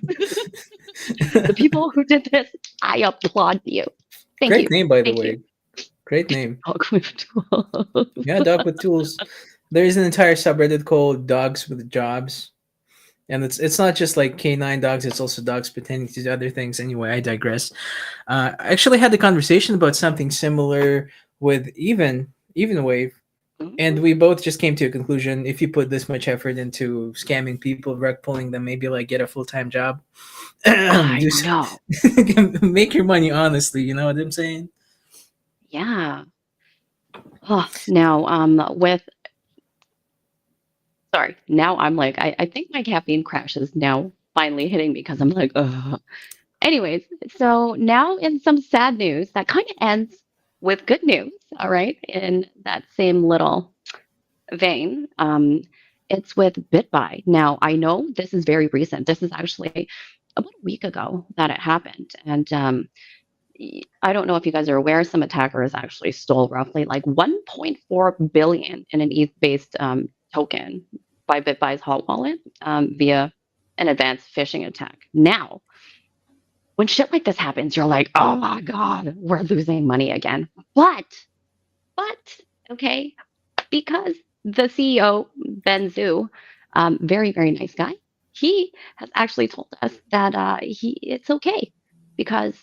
The people who did this, I applaud you. Thank Great you. name, by the Thank you. way. Great name. Dog with tools. Yeah, dog with tools. There is an entire subreddit called Dogs with Jobs, and it's not just like canine dogs. It's also dogs pretending to do other things. Anyway, I digress. I actually had the conversation about something similar with even wave, and we both just came to a conclusion. If you put this much effort into scamming people, rug pulling them, maybe like get a full-time job. I Do know. make your money honestly. You know what I'm saying? Yeah. Oh, now, with sorry. Now I'm like, I think my caffeine crash is now finally hitting me because I'm like, ugh. Anyways, so now in some sad news that kind of ends with good news. All right, in that same little vein, it's with BitBuy. Now I know this is very recent. This is actually about a week ago that it happened, and I don't know if you guys are aware, some attackers actually stole roughly like 1.4 billion in an ETH-based token by BitBuy's hot wallet via an advanced phishing attack. Now, when shit like this happens, you're like, oh my God, we're losing money again. But, okay, because the CEO, Ben Zhu, very, very nice guy, he has actually told us that it's okay because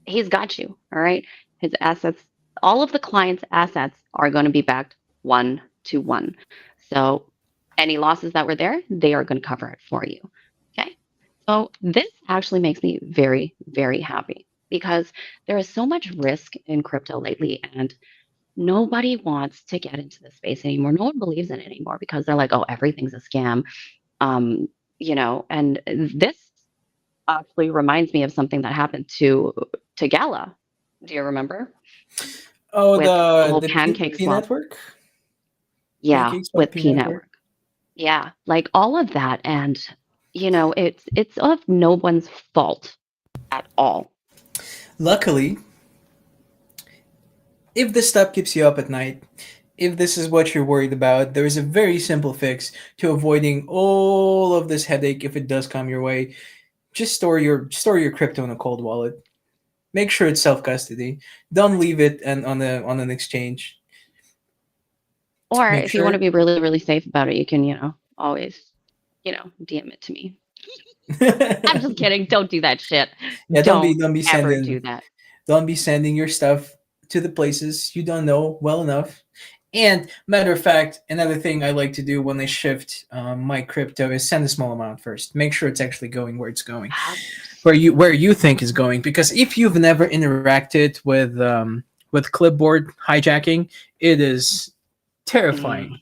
he's got you. All right. His assets, all of the client's assets are going to be backed 1-to-1. So any losses that were there, they are going to cover it for you. Okay. So this actually makes me very, very happy because there is so much risk in crypto lately, and nobody wants to get into the space anymore. No one believes in it anymore because they're like, oh, everything's a scam. Um, and this actually reminds me of something that happened to Gala. Do you remember Oh, with the whole the pancake P swap? network, Yeah, pancakes by with P P network. Network. Yeah, like all of that, and it's of no one's fault at all. Luckily, if this stuff keeps you up at night, if this is what you're worried about, there is a very simple fix to avoiding all of this headache if it does come your way. Just store your crypto in a cold wallet. Make sure it's self custody. Don't leave it and on an exchange. Or Make if you want sure. to be really, really safe about it, you can, always, DM it to me. I'm just kidding. Don't do that shit. Yeah, don't be Don't don't be ever do sending that. don't be sending your stuff to the places you don't know well enough. And matter of fact, another thing I like to do when I shift my crypto is send a small amount first. Make sure it's actually going where it's going, where you think is going. Because if you've never interacted with clipboard hijacking, it is terrifying.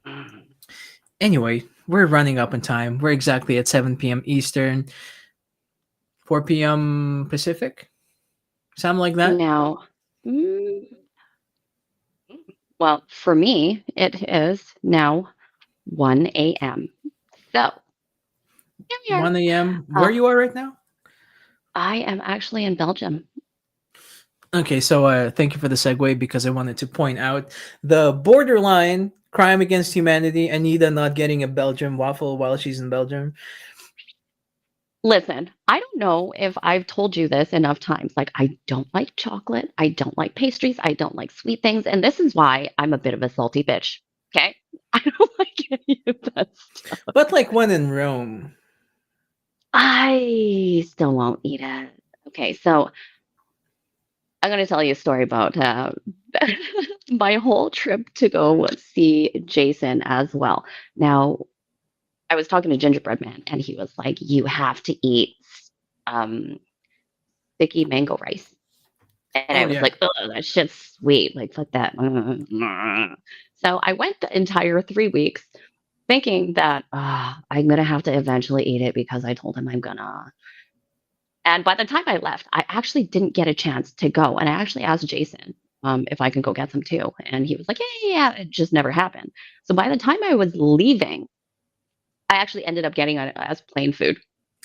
Mm, mm. Anyway, we're running up on time. We're exactly at 7 p.m. Eastern, 4 p.m. Pacific, something like that. Now, mm, well, for me, it is now 1 a.m. So, come here. 1 a.m. Where Uh, you are right now? I am actually in Belgium. Okay, so thank you for the segue because I wanted to point out the borderline crime against humanity. Anita not getting a Belgian waffle while she's in Belgium. Listen, I don't know if I've told you this enough times. Like, I don't like chocolate. I don't like pastries. I don't like sweet things. And this is why I'm a bit of a salty bitch. Okay? I don't like any of that stuff. But like when in Rome. I still won't eat it. Okay, so I'm going to tell you a story about my whole trip to go see Jason as well. Now, I was talking to Gingerbread Man, and he was like, "You have to eat um, sticky mango rice." And Oh I was yeah. like, "Oh, that shit's sweet. Like, fuck that." So I went the entire 3 weeks thinking that I'm gonna have to eventually eat it because I told him I'm gonna. And by the time I left, I actually didn't get a chance to go. And I actually asked Jason if I can go get some too. And he was like, yeah, yeah, yeah. It just never happened. So by the time I was leaving, I actually ended up getting it as plain food.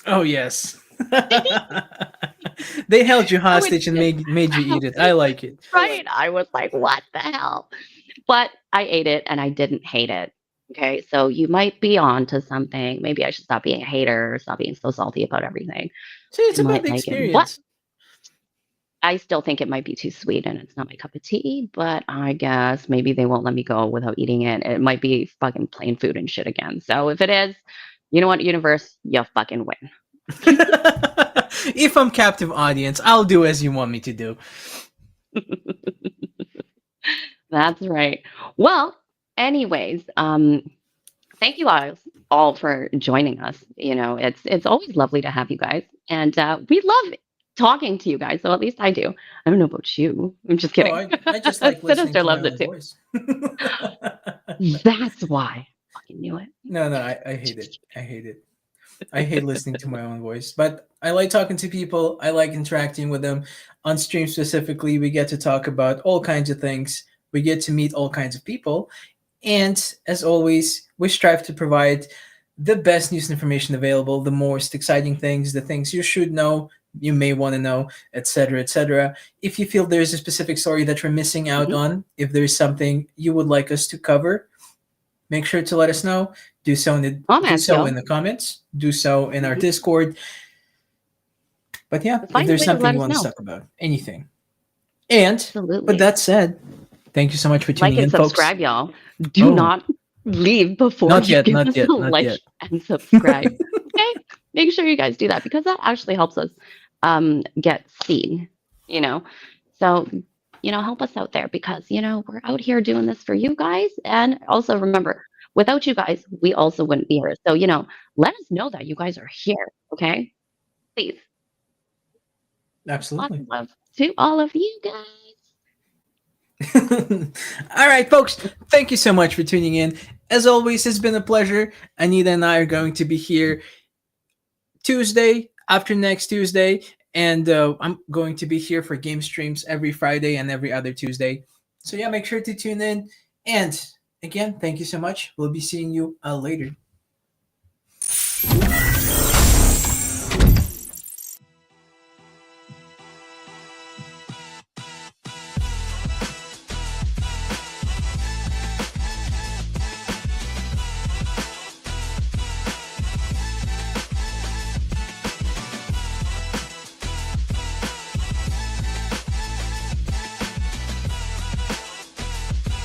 Oh yes. They held you So it hostage and made you eat it. I like it. right. I was like, what the hell? But I ate it and I didn't hate it. Okay. So you might be on to something. Maybe I should stop being a hater, stop being so salty about everything. See, it's I about might the like it. But experience. I still think it might be too sweet and it's not my cup of tea, but I guess maybe they won't let me go without eating it. It might be fucking plain food and shit again. So if it is, you know what, universe, you fucking win. If I'm captive audience, I'll do as you want me to do. That's right. Well, anyways, thank you guys all for joining us. You know, it's always lovely to have you guys, and we love talking to you guys. So at least I do. I don't know about you. I'm just Oh, kidding. I just like listening Sinister to my loves it own too. voice. That's why. I fucking knew it. No, I hate it. I hate it. I hate listening to my own voice, but I like talking to people. I like interacting with them. On stream specifically, we get to talk about all kinds of things. We get to meet all kinds of people. And as always, we strive to provide the best news and information available, the most exciting things, the things you should know, you may want to know, etc., etc. If you feel there's a specific story that you're missing out Mhm. on, if there's something you would like us to cover, make sure to let us know. Do so Comments, yo. in the comments. Do so in our Mhm. Discord. But yeah, if Find a there's way to something let you us want to know. talk about, anything. And with Absolutely. that said, thank you so much for Like tuning and in, folks. subscribe, y'all. Do Oh, not leave before not you yet, give not us yet, a not like yet. and subscribe. Okay? Make sure you guys do that because that actually helps us get seen, you know. So, help us out there because, we're out here doing this for you guys. And also remember, without you guys, we also wouldn't be here. So, let us know that you guys are here. Okay? Please. Lots Absolutely. of love to all of you guys. All right, folks. Thank you so much for tuning in. As always, it's been a pleasure. Anita and I are going to be here Tuesday after next Tuesday, and I'm going to be here for game streams every Friday and every other Tuesday. So yeah, make sure to tune in. And again, thank you so much. We'll be seeing you later.